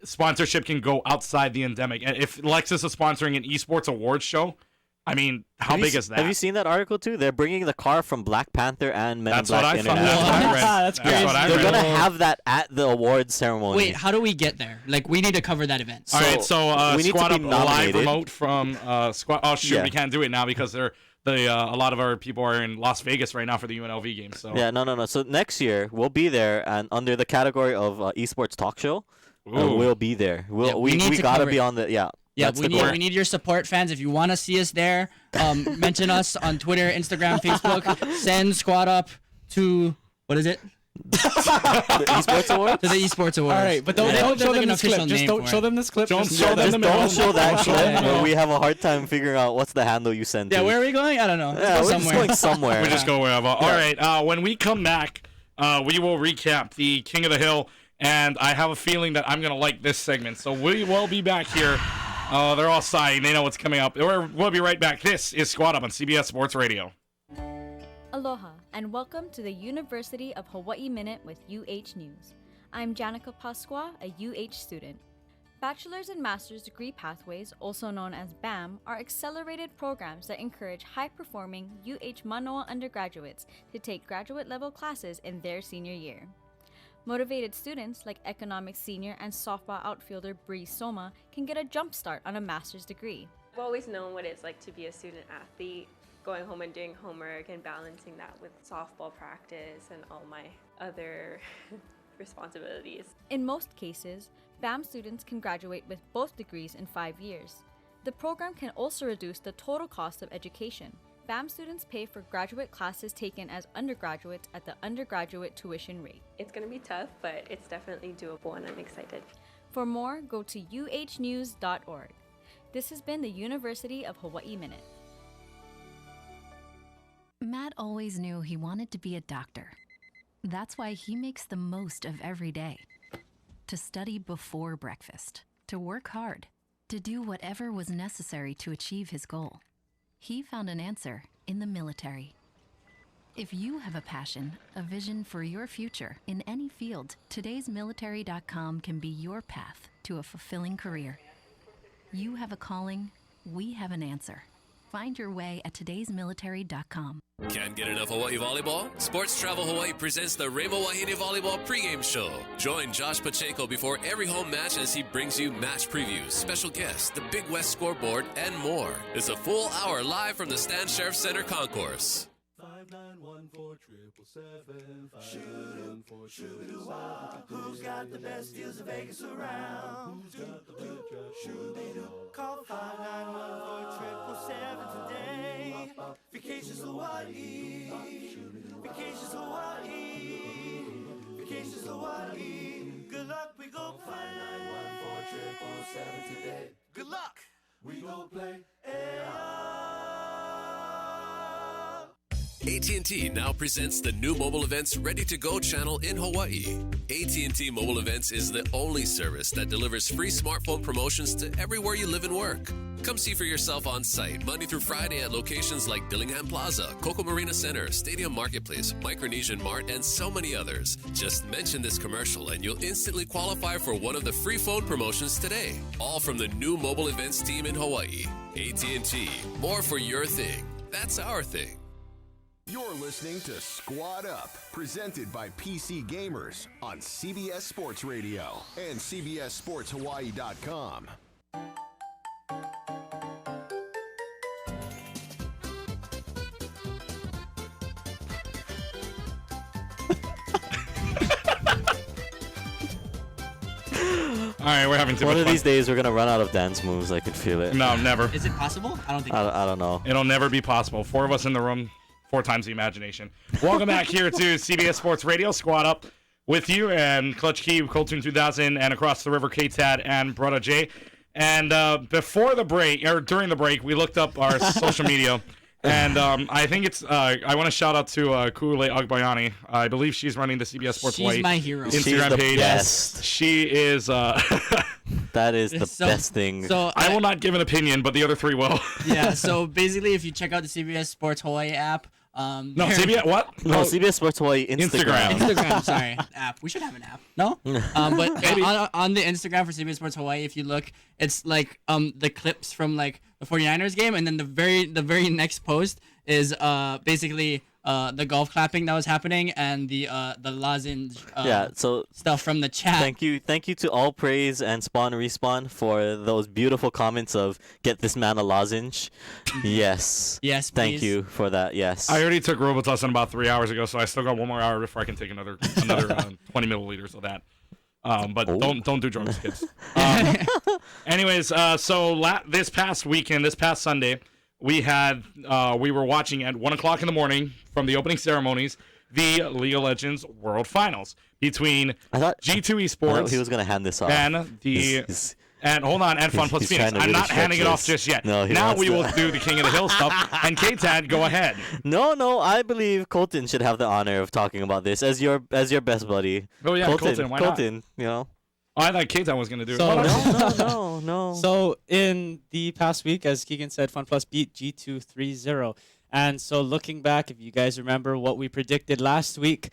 sponsorship can go outside the endemic. And if Lexus is sponsoring an Esports Awards show, I mean, how big is that? Have you seen that article too? They're bringing the car from Black Panther and Men in Black International. That's crazy. They're gonna have that at the awards ceremony. Wait, how do we get there? Like, we need to cover that event. All right, so we need Squad to Up be live nominated. remote from Squad. Oh shoot, Yeah. we can't do it now because a lot of our people are in Las Vegas right now for the UNLV game. So Yeah, no. So next year we'll be there, and under the category of esports talk show, we'll be there. We gotta be on the Yeah, that's we the goal. need your support, fans. If you want to see us there, mention us on Twitter, Instagram, Facebook. Send Squad Up to what is it? The Esports Awards? To the Esports Awards. All right, but don't show them this clip. Just don't show them this clip. Don't Just show them the middle. Don't show that Don't show clip. them the middle. We have a hard time figuring out what's the handle you send Yeah, to. where are we going? I don't know. Yeah, Let's we're go just somewhere. going somewhere. We just go wherever. All right. When we come back, we will recap the King of the Hill, and I have a feeling that I'm gonna like this segment. So we will be back here. They're all sighing. They know what's coming up. We'll be right back. This is Squad Up on CBS Sports Radio. Aloha, and welcome to the University of Hawaii Minute with UH News. I'm Janica Pasqua, a UH student. Bachelor's and Master's degree pathways, also known as BAM, are accelerated programs that encourage high-performing UH Manoa undergraduates to take graduate-level classes in their senior year. Motivated students like economics senior and softball outfielder Bree Soma can get a jump start on a master's degree. I've always known what it's like to be a student athlete, going home and doing homework and balancing that with softball practice and all my other responsibilities. In most cases, BAM students can graduate with both degrees in 5 years. The program can also reduce the total cost of education. BAM students pay for graduate classes taken as undergraduates at the undergraduate tuition rate. It's going to be tough, but it's definitely doable and I'm excited. For more, go to uhnews.org. This has been the University of Hawaii Minute. Matt always knew he wanted to be a doctor. That's why he makes the most of every day. To study before breakfast, to work hard, to do whatever was necessary to achieve his goal. He found an answer in the military. If you have a passion, a vision for your future in any field, todaysmilitary.com can be your path to a fulfilling career. You have a calling, we have an answer. Find your way at todaysmilitary.com. Can't get enough Hawaii volleyball? Sports Travel Hawaii presents the Rainbow Wahine Volleyball pregame show. Join Josh Pacheco before every home match as he brings you match previews, special guests, the Big West scoreboard, and more. It's a full hour live from the Stan Sheriff Center concourse. 5914-777. Who's got the best deals in Vegas around? Who's got the good job? Call 5914-777 today. Vacations Hawaii. Vacations Hawaii. Vacations Hawaii. Good luck, we go play. 5914-777 today. Good luck, we go play. AT&T now presents the new mobile events Ready to Go channel in Hawaii. AT&T Mobile Events is the only service that delivers free smartphone promotions to everywhere you live and work. Come see for yourself on site Monday through Friday at locations like Dillingham Plaza, Coco Marina Center, Stadium Marketplace, Micronesian Mart, and so many others. Just mention this commercial and you'll instantly qualify for one of the free phone promotions today. All from the new mobile events team in Hawaii. AT&T, more for your thing. That's our thing. You're listening to Squad Up, presented by PC Gamers on CBS Sports Radio and CBSSportsHawaii.com. All right, we're having too One much of fun. these days, we're gonna run out of dance moves. I can feel it. No, never. Is it possible? I don't think. I don't know. It'll never be possible. 4 of us in the room, 4 times the imagination. Welcome back here to CBS Sports Radio. Squad Up with you and Clutch Key, Coltoon 2000, and across the river, K-Tad and Brother J. And before the break, or during the break, we looked up our social media. And I think it's, I want to shout out to Kule Agbayani. I believe she's running the CBS Sports She's White my hero. Instagram She's the page. best. She is. That is the So- best thing. So I will not give an opinion, but the other 3 will. yeah. So basically, if you check out the CBS Sports Hawaii app, No, there- CBS, what? No, CBS Sports Hawaii Instagram. Instagram, sorry, app. We should have an app. No, but on the Instagram for CBS Sports Hawaii, if you look, it's like the clips from like the 49ers game, and then the very next post is basically the golf clapping that was happening and the lozenge So stuff from the chat. thank you to All Praise and Spawn Respawn for those beautiful comments of get this man a lozenge. Yes. Yes, Thank please. you for that. Yes. I already took Robitussin about 3 hours ago, so I still got 1 more hour before I can take another 20 milliliters of that. But don't do drugs, kids. Anyways, so this past weekend, this past Sunday, we were watching at 1 o'clock in the morning from the opening ceremonies the League of Legends World Finals between G2 Esports. I thought he was gonna hand this off. And the and hold on, and Fun Plus he's Phoenix. trying to I'm really not handing it stretch off this. just yet. No, he now wants we will to. do the King of the Hill stuff. And K-Tad, go ahead. No, I believe Colton should have the honor of talking about this as your best buddy. Oh yeah, Colton. Why not? Colton, you know. Oh, I thought K-Tad was gonna do it. So- Hold on. No. So in the past week, as Keegan said, FunPlus beat G2 3-0. And so looking back, if you guys remember what we predicted last week,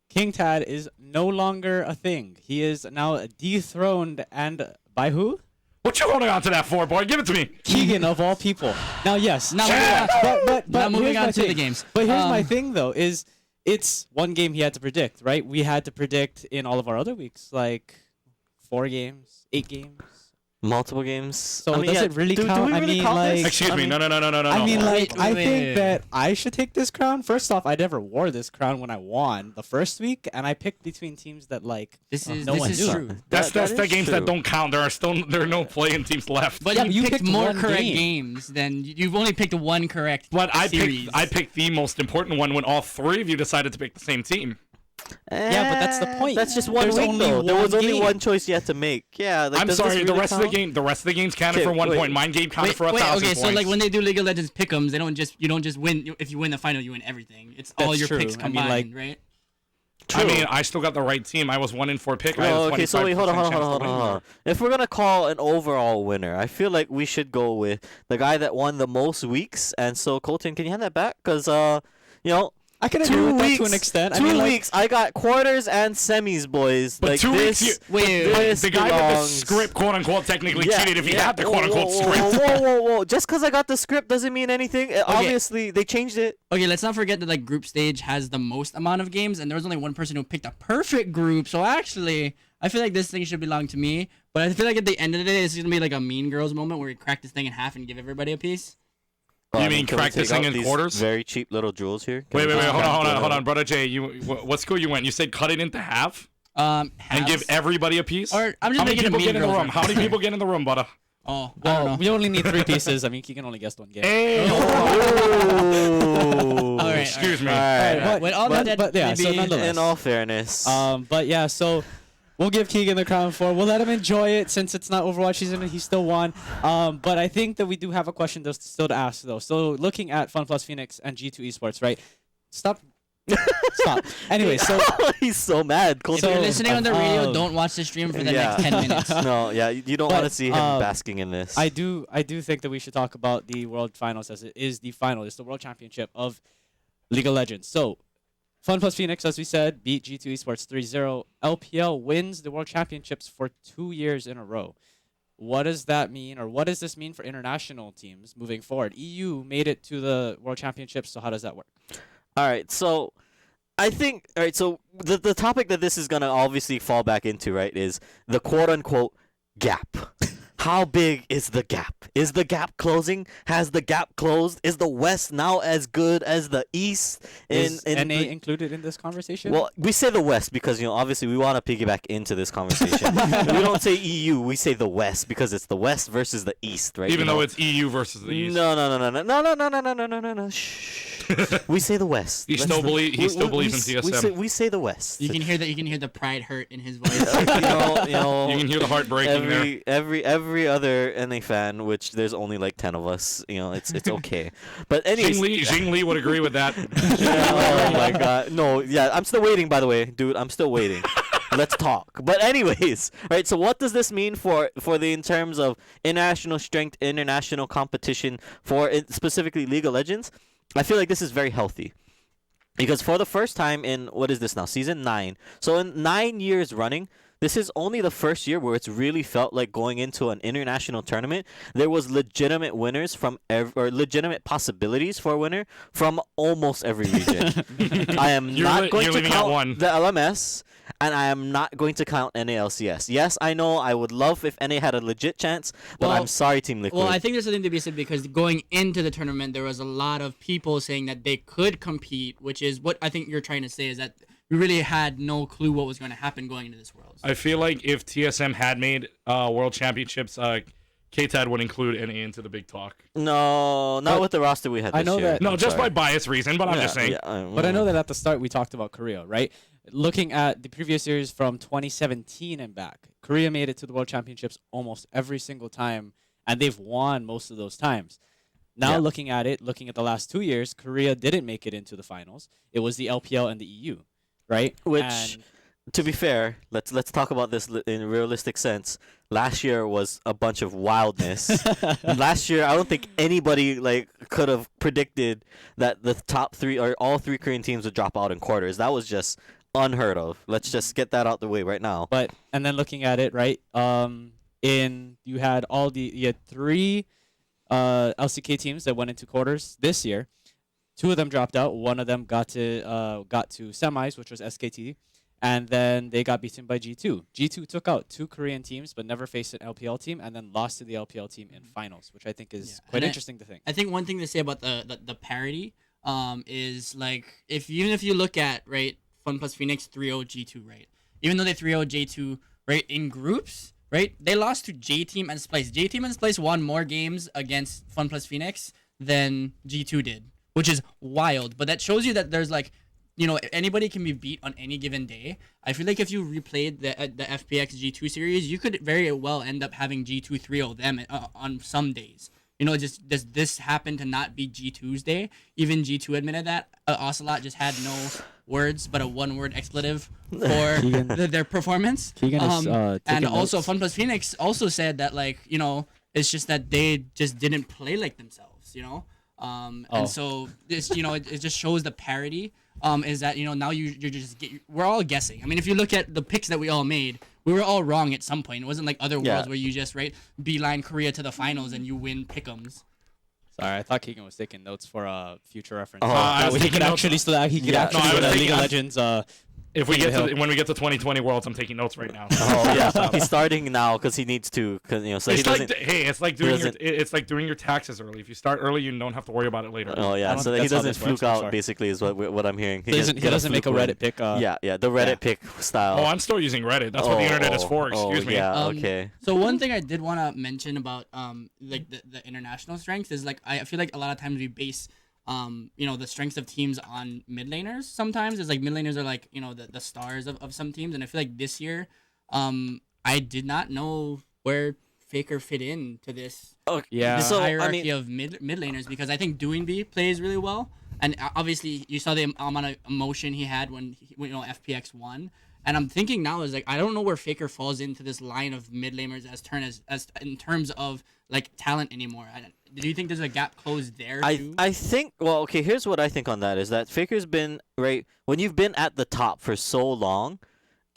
King Tad is no longer a thing. He is now dethroned, and by who? What you holding on to that for, boy? Give it to me. Keegan, of all people. Now, yes. Now moving on. But Now moving here's on my to the thing. games. But here's my thing, though, is it's one game he had to predict, right? We had to predict in all of our other weeks, like 4 games, 8 games. Multiple games. So does it really count? Do we really count this? Excuse me. No. I mean, like, I wait, think wait. that I should take this crown. First off, I never wore this crown when I won the first week, and I picked between teams that like This is no one this knew. is true. That's That the is games true. that don't count. There are no playing teams left. But Yeah, you, but you picked picked more one correct game. games than you've only picked 1 correct. But I series. picked the most important one when all 3 of you decided to pick the same team. Yeah, but that's the point. That's just one There's week, only though. There one was only game. one choice you had to make. Yeah. Like, I'm does this sorry. The really rest of count? the games counted Okay, for 1 wait. point. Mine game counted for 1,000 okay, points. so like when they do League of Legends pick'ems, you don't just win. If you win the final, you win everything. It's all That's your true. picks I mean, combined, like- right? I mean, I still got the right team. I was 1 in 4 pick. I had a No, okay, so wait, 25% hold on. chance to win. If we're gonna call an overall winner, I feel like we should go with the guy that won the most weeks. And so, Colton, can you hand that back? Because I can agree with that to an extent. I 2 mean, like- weeks. I got quarters and semis, boys. But like 2 this, weeks, this the guy with the belongs- script, quote unquote, technically cheated if he had the Whoa, quote unquote whoa, script. Whoa. Just because I got the script doesn't mean anything. Obviously, they changed it. Okay, let's not forget that like group stage has the most amount of games, and there was only one person who picked a perfect group. So actually, I feel like this thing should belong to me. But I feel like at the end of the day, this is gonna be like a Mean Girls moment where we crack this thing in half and give everybody a piece. You mean can we crack this take thing out in these quarters? Very cheap little jewels here. Can Wait, we just hold crack on, Brother Jay. What school you went? You said cut it into half and Halves. give everybody a piece. Or I'm just How many making a people Mean get in the Girls room? How many reference. people get in the room, butter? Oh, I don't know. Well, we only need 3 pieces. I mean, Keegan only guessed 1 game. Hey, All right, excuse me. All right. With all that, but yeah, so maybe- nonetheless. In all fairness, But yeah, so we'll give Keegan the crown for. We'll let him enjoy it since it's not Overwatch season and he still won. But I think that we do have a question still to ask though. So looking at FunPlus Phoenix and G2 Esports, right? Stop. Anyway, so he's so mad. If you're listening on the radio, don't watch the stream for the next 10 minutes. No, yeah, you don't want to But, see him basking in this. I do think that we should talk about the World Finals as it is the final. It's the World Championship of League of Legends. So, FunPlus Phoenix, as we said, beat G2 Esports 3-0. LPL wins the World Championships for 2 years in a row. What does that mean, or what does this mean for international teams moving forward? EU made it to the World Championships, so how does that work? All right, so I think so the topic that this is gonna obviously fall back into, right, is the quote unquote gap. How big is the gap? Is the gap closing? Has the gap closed? Is the West now as good as the East? Is NA included in this conversation? Well, we say the West because, obviously we want to piggyback into this conversation. We don't say EU, we say the West because it's the West versus the East, right? Even though it's EU versus the East. No. Shh. We say the West. He still believes in TSM. We say the West. You can hear that. You can hear the pride hurt in his voice. You can hear the heart breaking there. Every other NA fan, which there's only like 10 of us, it's okay. But anyways, Jing Lee would agree with that. Oh my god. No, yeah, I'm still waiting, by the way. Dude, I'm still waiting. Let's talk. But anyways, right, so what does this mean for in terms of international strength, international competition for specifically League of Legends? I feel like this is very healthy. Because for the first time in, what is this now, season 9. So in 9 years running, this is only the first year where it's really felt like going into an international tournament. There was legitimate winners or legitimate possibilities for a winner from almost every region. I am not going to count the LMS, and I am not going to count NALCS. Yes, I know I would love if NA had a legit chance, but I'm sorry, Team Liquid. Well, I think there's something to be said because going into the tournament, there was a lot of people saying that they could compete, which is what I think you're trying to say is that we really had no clue what was going to happen going into this world. I feel like if TSM had made World Championships, KTAD would include NA into the big talk. No, not with the roster we had this year. No, just by bias reason, but I'm just saying. But I know that at the start we talked about Korea, right? Looking at the previous years from 2017 and back, Korea made it to the World Championships almost every single time, and they've won most of those times. Now looking at the last 2 years, Korea didn't make it into the finals. It was the LPL and the EU, right? Which, to be fair, let's talk about this in a realistic sense. Last year was a bunch of wildness. Last year, I don't think anybody could have predicted that the top 3 or all 3 Korean teams would drop out in quarters. That was just unheard of. Let's just get that out the way right now. And then looking at it, right? You had 3 LCK teams that went into quarters this year. 2 of them dropped out. One of them got to semis, which was SKT, and then they got beaten by G2. G2 took out 2 Korean teams, but never faced an LPL team, and then lost to the LPL team in finals, which I think is quite interesting to think. I think one thing to say about the parity is even if you look at Fun plus Phoenix 3-0 G2, right? Even though they 3-0 J2 right in groups, right? They lost to J Team and Splice. J Team and Splice won more games against Fun plus Phoenix than G2 did, which is wild. But that shows you that there's anybody can be beat on any given day. I feel like if you replayed the FPX G2 series, you could very well end up having G2 3-0 them on some days. Just does this happen to not be G2's day? Even G2 admitted that. Ocelot just had no words but a one-word expletive for their performance. Keegan is and also notes. Fun plus Phoenix also said that it's just that they just didn't play like themselves, and so this it just shows the parity. Is that now you're just we're all guessing. I mean, if you look at the picks that we all made, we were all wrong at some point. It wasn't like other worlds where you just beeline Korea to the finals and you win pick'ems. Sorry, I thought Keegan was taking notes for future reference. He could actually League of Legends. When we get to 2020 Worlds, I'm taking notes right now. Oh yeah, he's starting now because he needs to. So it's like doing your taxes early. If you start early, you don't have to worry about it later. Oh yeah, so that he doesn't fluke out. Basically, is what I'm hearing. He doesn't make a Reddit pick. The Reddit pick style. Oh, I'm still using Reddit. That's what the internet is for. Excuse me. Yeah. Okay. So one thing I did want to mention about the international strength is I feel like a lot of times we base the strengths of teams on mid laners sometimes. It's mid laners are the stars of some teams, and I feel like this year I did not know where Faker fit into this hierarchy of mid laners, because I think Doinby plays really well, and obviously you saw the amount of emotion he had when FPX won. And I'm thinking now I don't know where Faker falls into this line of mid laners as in terms of talent anymore. Do you think there's a gap closed there too? I think here's what I think on that is that Faker's been when you've been at the top for so long,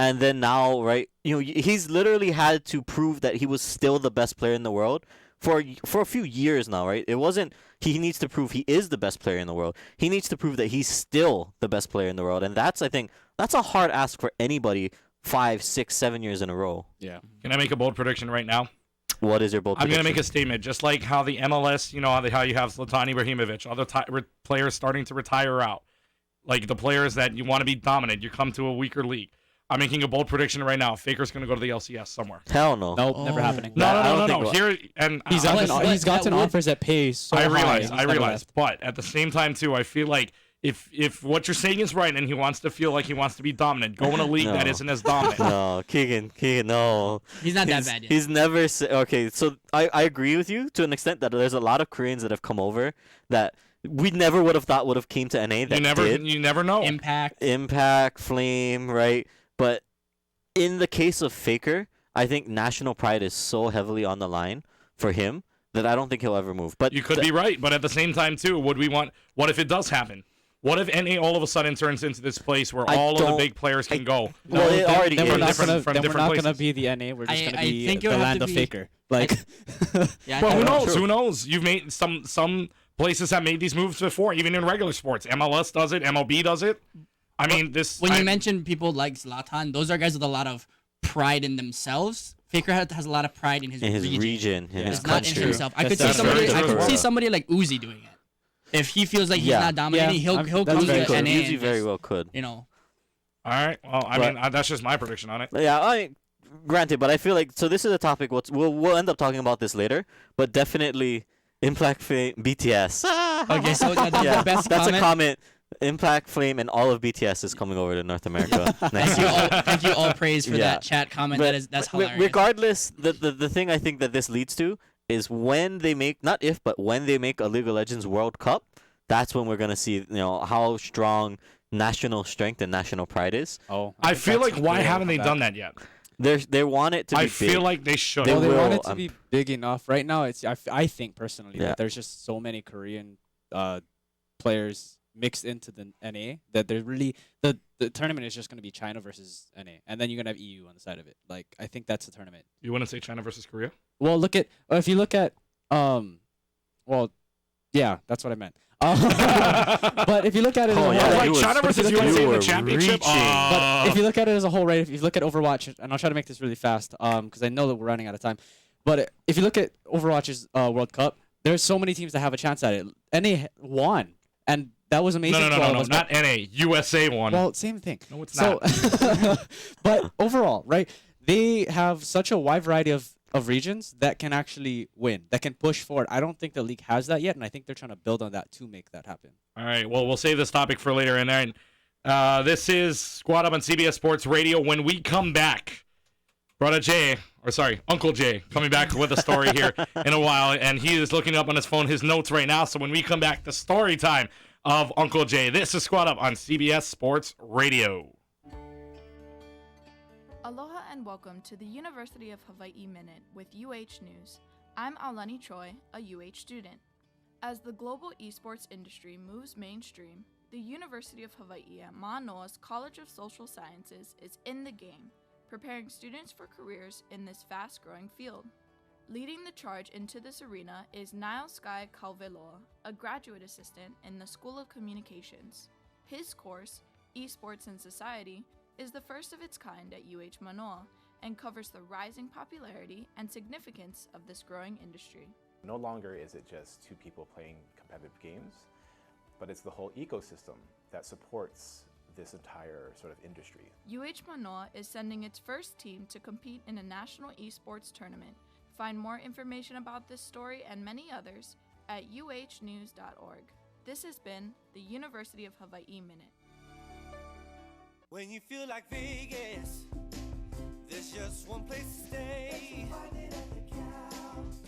and then now he's literally had to prove that he was still the best player in the world for a few years now, right? It wasn't he needs to prove he is the best player in the world. He needs to prove that he's still the best player in the world, and I think that's a hard ask for anybody 5, 6, 7 years in a row. Yeah. Can I make a bold prediction right now? What is your bold I'm going to prediction? make a statement. Just like how the MLS, how you have Zlatan Ibrahimovic, other players starting to retire out. Like the players that you want to be dominant, you come to a weaker league. I'm making a bold prediction right now. Faker's going to go to the LCS somewhere. Hell no. Nope, never happening. No. Here and he's gotten offers that pay so I high. realize. But at the same time too, I feel like if what you're saying is right and he wants to feel like he wants to be dominant, go in a league that isn't as dominant. No, Keegan, no. He's not that bad yet. He's never okay. So I agree with you to an extent that there's a lot of Koreans that have come over that we never would have thought would have came to NA. That you never know. Impact, Flame, right? But in the case of Faker, I think national pride is so heavily on the line for him that I don't think he'll ever move. But you could be right. But at the same time too, what if it does happen? What if NA all of a sudden turns into this place where all of the big players can go? Well, it already then is. we're not places. gonna be the NA. We're just gonna be think the it would have land to of be- Faker. Like, Well, who knows? Who knows? You've made some places have made these moves before, even in regular sports. MLS does it. MLB does it. I mean, When you mention people like Zlatan, those are guys with a lot of pride in themselves. Faker has a lot of pride in his region, in his It's not country. in himself. I could That's see very somebody. I true. could see somebody like Uzi doing it. If he feels like he's not dominating, he'll come to Uzi the could. NA. Uzi and very just, well could. All right. Well, I mean, that's just my prediction on it. Yeah, granted, but I feel like so. This is a topic. We'll end up talking about this later, but definitely Impact Flame BTS. Okay, so the best that's comment. a comment. Impact Flame and all of BTS is coming over to North America next year. Thank you all praise for that chat comment. But That's hilarious. Regardless, the thing I think that this leads to is when they make when they make a League of Legends World Cup, that's when we're gonna see how strong national strength and national pride is. I feel like why haven't they done that yet? They want it to be I big. feel like they should. They want it to be big enough. Right now, I think personally Yeah. that there's just so many Korean players mixed into the NA that they're really the tournament is just going to be China versus NA, and then you're going to have EU on the side of it. Like, I think that's the tournament. You wouldn't say China versus Korea? Well, if you look at yeah, that's what I meant. But if you look at it, China versus USA in the championship. But if you look at it as a whole, right? If you look at Overwatch, and I'll try to make this really fast, because I know that we're running out of time. But if you look at Overwatch's World Cup, there's so many teams that have a chance at it. NA won, and that was amazing. No, not NA. USA won. Well, same thing. No, it's not. But overall, right? They have such a wide variety of regions that can actually win, that can push forward. I don't think the league has that yet, and I think they're trying to build on that to make that happen. All right. Well, we'll save this topic for later. And then this is Squad Up on CBS Sports Radio. When we come back, Uncle Jay, coming back with a story here in a while, and he is looking up on his phone his notes right now. So when we come back, the story time of Uncle Jay. This is Squad Up on CBS Sports Radio. Aloha and welcome to the University of Hawaii Minute with UH News. I'm Aulani Choi, a UH student. As the global esports industry moves mainstream, the University of Hawaii at Manoa's College of Social Sciences is in the game, preparing students for careers in this fast-growing field. Leading the charge into this arena is Niall Sky Calveloa, a graduate assistant in the School of Communications. His course, Esports and Society, is the first of its kind at UH Manoa and covers the rising popularity and significance of this growing industry. No longer is it just two people playing competitive games, but it's the whole ecosystem that supports this entire sort of industry. UH Manoa is sending its first team to compete in a national esports tournament. Find more information about this story and many others at uhnews.org. This has been the University of Hawaii Minute. When you feel like Vegas, there's just one place to stay.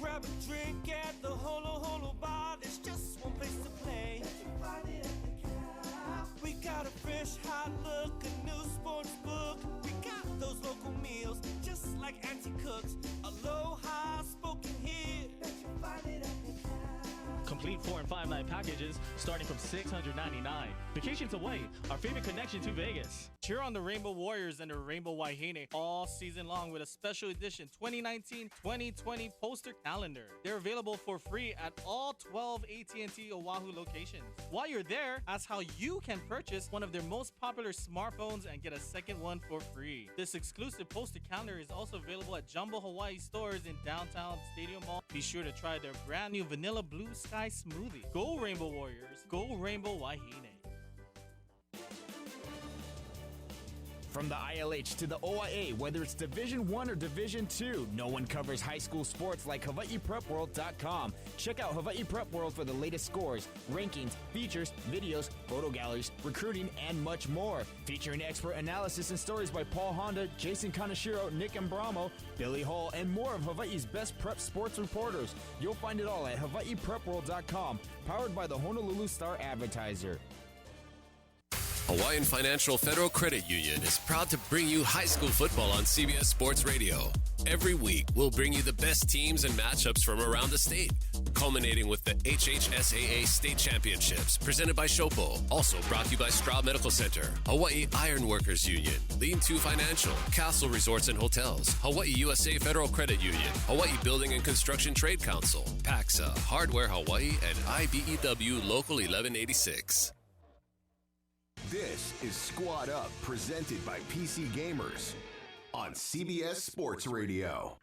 Grab a drink at the Holo Holo Bar, there's just one place to play. We got a fresh, hot look, a new sports book. We got those local meals, just like Auntie Cooks. Aloha spoken here. Complete 3, 4, and 5 night packages starting from $699. Vacations away, our favorite connection to Vegas. Cheer on the Rainbow Warriors and the Rainbow Wahine all season long with a special edition 2019-2020 poster calendar. They're available for free at all 12 AT&T Oahu locations. While you're there, ask how you can purchase one of their most popular smartphones and get a second one for free. This exclusive poster calendar is also available at Jumbo Hawaii stores in downtown Stadium Mall. Be sure to try their brand new Vanilla Blue Sky Smoothie. Go Rainbow Warriors. Go Rainbow Wahine. From the ILH to the OIA, whether it's Division 1 or Division 2, no one covers high school sports like HawaiiPrepWorld.com. Check out Hawaii Prep World for the latest scores, rankings, features, videos, photo galleries, recruiting, and much more. Featuring expert analysis and stories by Paul Honda, Jason Kaneshiro, Nick Ambramo, Billy Hall, and more of Hawaii's best prep sports reporters. You'll find it all at HawaiiPrepWorld.com, powered by the Honolulu Star Advertiser. Hawaiian Financial Federal Credit Union is proud to bring you high school football on CBS Sports Radio. Every week, we'll bring you the best teams and matchups from around the state, culminating with the HHSAA State Championships, presented by Shopo. Also brought to you by Straub Medical Center, Hawaii Ironworkers Union, Lean To Financial, Castle Resorts and Hotels, Hawaii USA Federal Credit Union, Hawaii Building and Construction Trade Council, PAXA, Hardware Hawaii, and IBEW Local 1186. This is Squad Up, presented by PC Gamers on CBS Sports Radio.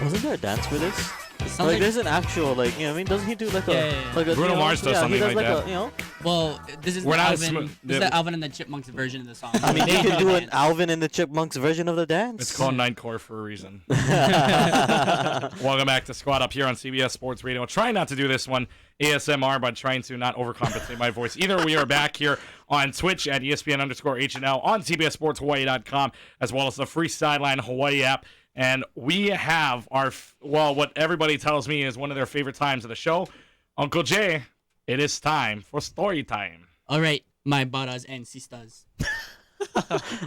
Wasn't there a dance for this? Like, there's an actual, like, you know what I mean? Doesn't he do like like a Bruno Mars does something like that. You know? Well, this is We're the not Alvin. This is the Alvin and the Chipmunks version of the song. I mean, They you can a do an dance. Alvin and the Chipmunks version of the dance. It's called Nightcore for a reason. Welcome back to Squad Up here on CBS Sports Radio. Trying not to do this one ASMR, but trying to not overcompensate my voice. Either we are back here on Twitch at ESPN_HNL, on CBSSportsHawaii.com, as well as the free Sideline Hawaii app. And we have what everybody tells me is one of their favorite times of the show. Uncle Jay, it is time for story time. All right, my brothers and sisters.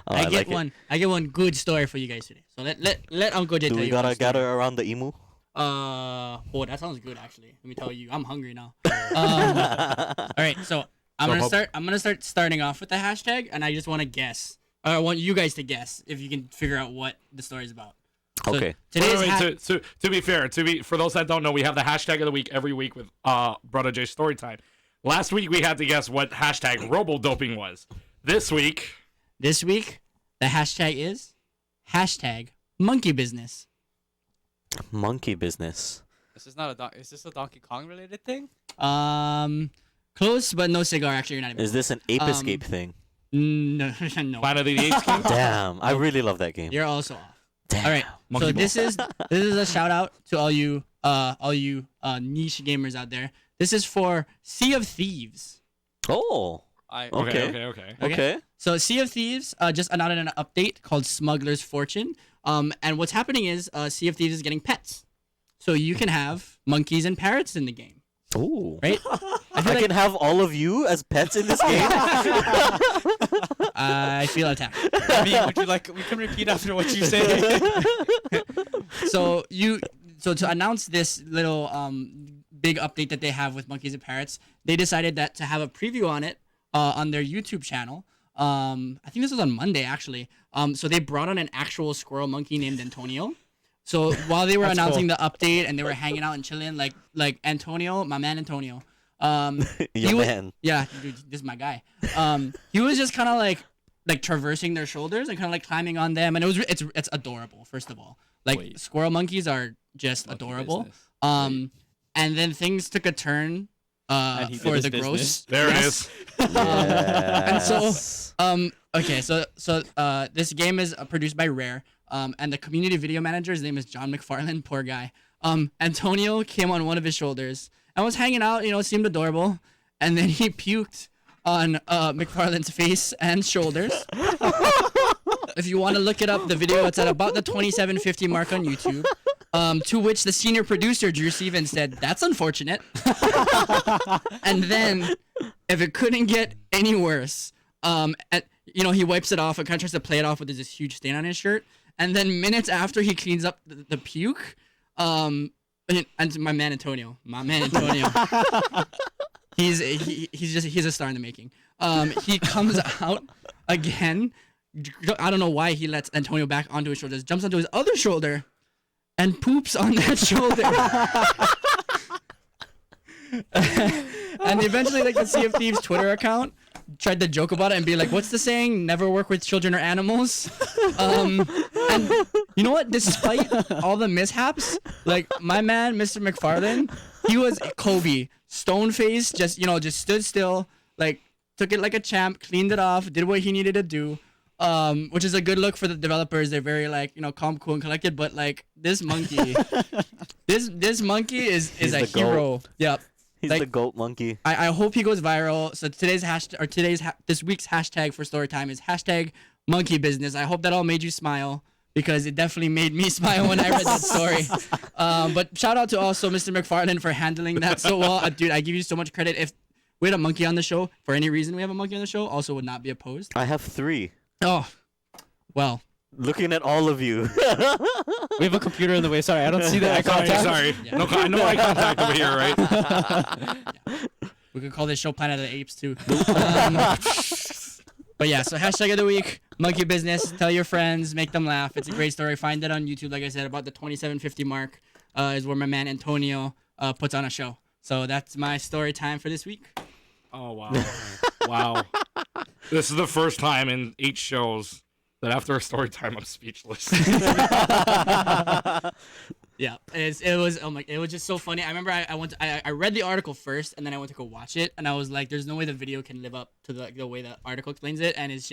I get like it. one. I get one good story for you guys today. So let Uncle Jay Do tell we you. gotta one story. gather around the emu? Oh, that sounds good actually. Let me tell you, I'm hungry now. All right, so I'm gonna start starting off with the hashtag, and I just want to guess. I want you guys to guess if you can figure out what the story is about. So Okay. Today's To be fair, for those that don't know, we have the hashtag of the week every week with Brother Jay's story time. Last week we had to guess what hashtag robo-doping was. This week, the hashtag is hashtag monkey business. Monkey business. This is not a is this a Donkey Kong related thing? Close, but no cigar. Actually, you're not even. Is this an ape escape thing? No, no. Planet of the Apes game? Damn, I really love that game. You're also off. Damn. All right. Monkey So ball. this is a shout out to all you niche gamers out there. This is for Sea of Thieves. Oh. Okay. So Sea of Thieves just announced an update called Smuggler's Fortune. And what's happening is Sea of Thieves is getting pets. So you can have monkeys and parrots in the game. Ooh. Right? I can have all of you as pets in this game. I feel attacked. I mean, would you like? We can repeat after what you say. So to announce this little big update that they have with monkeys and parrots, they decided that to have a preview on it on their YouTube channel. I think this was on Monday actually. So they brought on an actual squirrel monkey named Antonio. So while they were That's announcing cool. the update and they were hanging out and chilling, like Antonio, my man Antonio. Your man. Yeah, dude, this is my guy. He was just kind of like traversing their shoulders and kind of like climbing on them, and it's adorable. First of all, like squirrel monkeys are just adorable. business. And then things took a turn And he did for his the business. gross. There it Yes. is. And so okay, so this game is produced by Rare. And the community video manager, his name is John McFarlane, poor guy. Antonio came on one of his shoulders and was hanging out, seemed adorable. And then he puked on McFarlane's face and shoulders. If you want to look it up, the video, it's at about the 2750 mark on YouTube. To which the senior producer, Drew Stevens, said, "That's unfortunate." And then if it couldn't get any worse, he wipes it off and kind of tries to play it off with this huge stain on his shirt, and then minutes after he cleans up the puke, and my man Antonio, he's a star in the making. He comes out again. I don't know why he lets Antonio back onto his shoulders, jumps onto his other shoulder, and poops on that shoulder. And eventually, like, the Sea of Thieves Twitter account tried to joke about it and be like, "What's the saying? Never work with children or animals." And you know what? Despite all the mishaps, like, my man, Mr. McFarlane, he was Kobe, stone faced, just stood still, like, took it like a champ, cleaned it off, did what he needed to do. Which is a good look for the developers. They're very, like, calm, cool, and collected. But, like, this monkey, this monkey is a hero. Yep. He's like, the GOAT monkey. I hope he goes viral. So this week's hashtag for Storytime is #monkey business. I hope that all made you smile, because it definitely made me smile when I read that story. But shout out to also Mr. McFarlane for handling that so well. Dude, I give you so much credit. If we had a monkey on the show, for any reason we have a monkey on the show, also would not be opposed. I have 3. Oh, well. Looking at all of you. We have a computer in the way. Sorry, I don't see that. Sorry. Yeah. No eye contact over here, right? Yeah. We could call this show Planet of the Apes too. But yeah, so hashtag of the week, monkey business. Tell your friends, make them laugh. It's a great story. Find it on YouTube. Like I said, about the 2750 mark is where my man Antonio puts on a show. So that's my story time for this week. Oh, wow. Wow. This is the first time in 8 shows that after a story time I'm speechless. Yeah, it was just so funny. I remember I read the article first, and then I went to go watch it, and I was like, there's no way the video can live up to the way the article explains it, and it's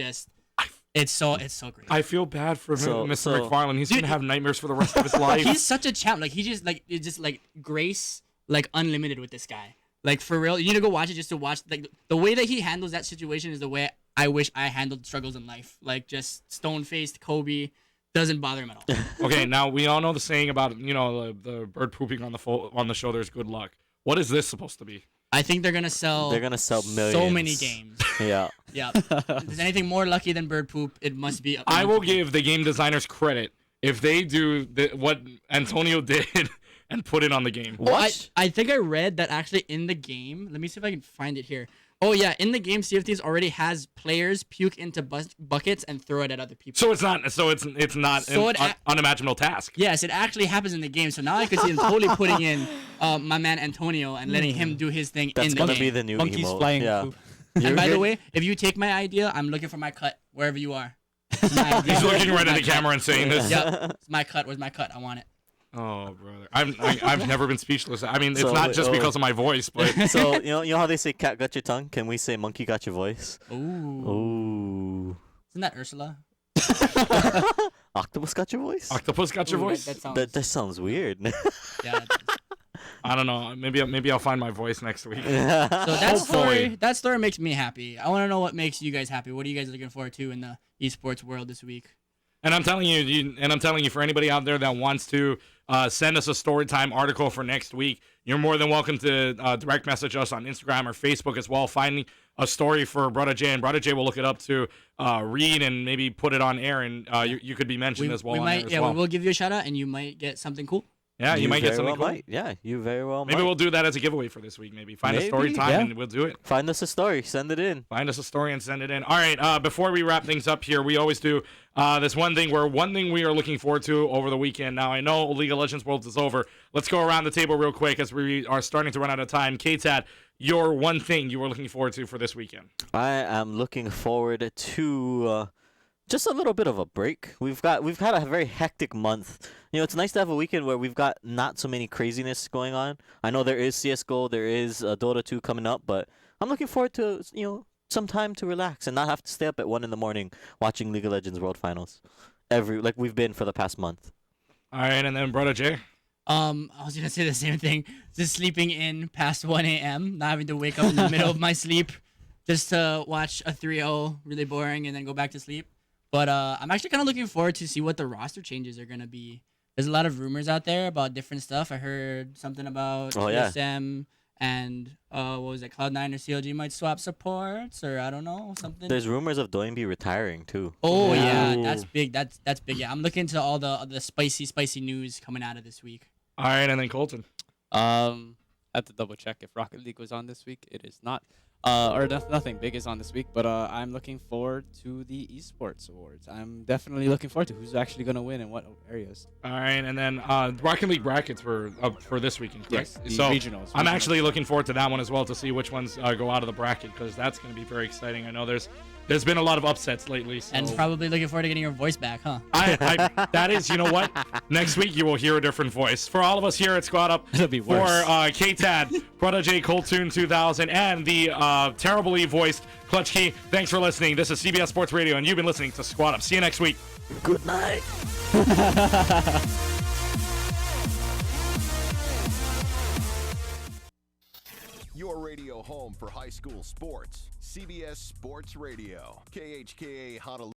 so great. I feel bad for Mr. McFarlane. He's Dude, gonna have nightmares for the rest of his life. He's such a champ. Like, it's just like grace, like, unlimited with this guy. Like, for real, you need to go watch it just to watch, like, the way that he handles that situation is the way I wish I handled struggles in life. Like, just stone-faced Kobe, doesn't bother him at all. Okay, now we all know the saying about the bird pooping on the shoulders. Good luck. What is this supposed to be? I think they're gonna sell. They're gonna sell millions. So many games. Yeah. Yeah. If there's anything more lucky than bird poop, it must be. I will give the game designers credit if they do what Antonio did and put it on the game. What? I think I read that actually in the game. Let me see if I can find it here. Oh yeah, in the game, Sea of Thieves already has players puke into buckets and throw it at other people. So it's not an unimaginable task. Yes, it actually happens in the game. So now I could see him totally putting in my man Antonio and letting him do his thing in the game. That's gonna be the new Monkeys emote. flying. Yeah. And by the way, if you take my idea, I'm looking for my cut wherever you are. He's looking right at the camera and saying this. Yep, it's my cut. Where's my cut? I want it. Oh, brother, I've never been speechless. I mean, it's not just because of my voice, but so you know how they say cat got your tongue? Can we say monkey got your voice? Ooh. Isn't that Ursula? Octopus got your voice? Octopus got your voice? That sounds weird. Yeah. I don't know. Maybe I'll find my voice next week. So that story makes me happy. I want to know what makes you guys happy. What are you guys looking forward to in the esports world this week? And I'm telling you, for anybody out there that wants to send us a Storytime article for next week, you're more than welcome to direct message us on Instagram or Facebook as well, finding a story for Brother J, and Brother J will look it up to read and maybe put it on air, and you could be mentioned as well. We will give you a shout out, and you might get something cool. Yeah, you might get something cool. Yeah, you very well Maybe we'll do that as a giveaway for this week. Maybe find a story time and we'll do it. Find us a story, send it in. Find us a story and send it in. All right. Before we wrap things up here, we always do this one thing we are looking forward to over the weekend. Now I know League of Legends Worlds is over. Let's go around the table real quick as we are starting to run out of time. K-Tad, your one thing you were looking forward to for this weekend. I am looking forward to just a little bit of a break. We've had a very hectic month. You know, it's nice to have a weekend where we've got not so many craziness going on. I know there is CS:GO, there is Dota 2 coming up, but I'm looking forward to, some time to relax and not have to stay up at 1 a.m. watching League of Legends World Finals. Like we've been for the past month. All right, and then Brother J? I was gonna say the same thing. Just sleeping in past 1 a.m., not having to wake up in the middle of my sleep just to watch a 3-0, really boring, and then go back to sleep. But I'm actually kind of looking forward to see what the roster changes are gonna be. There's a lot of rumors out there about different stuff. I heard something about TSM and what was it? Cloud9 or CLG might swap supports, or I don't know, something. There's rumors of Doinby retiring too. Oh yeah, that's big. That's big. Yeah, I'm looking to all the spicy news coming out of this week. All right, and then Colton. I have to double check if Rocket League was on this week. It is not. Nothing big is on this week, but I'm looking forward to the Esports Awards. I'm definitely looking forward to who's actually going to win in what areas. All right, and then Rocket League brackets were up for this weekend, correct? Yes, the so regionals. I'm actually looking forward to that one as well to see which ones go out of the bracket because that's going to be very exciting. I know there's been a lot of upsets lately. So. And probably looking forward to getting your voice back, huh? That is, you know what? Next week you will hear a different voice. For all of us here at Squad Up, it'll be worse. For K-Tad, Brother J, Coltoon 2000, and the terribly voiced Clutch Key, thanks for listening. This is CBS Sports Radio, and you've been listening to Squad Up. See you next week. Good night. Your radio home for high school sports. CBS Sports Radio. KHKA Honolulu.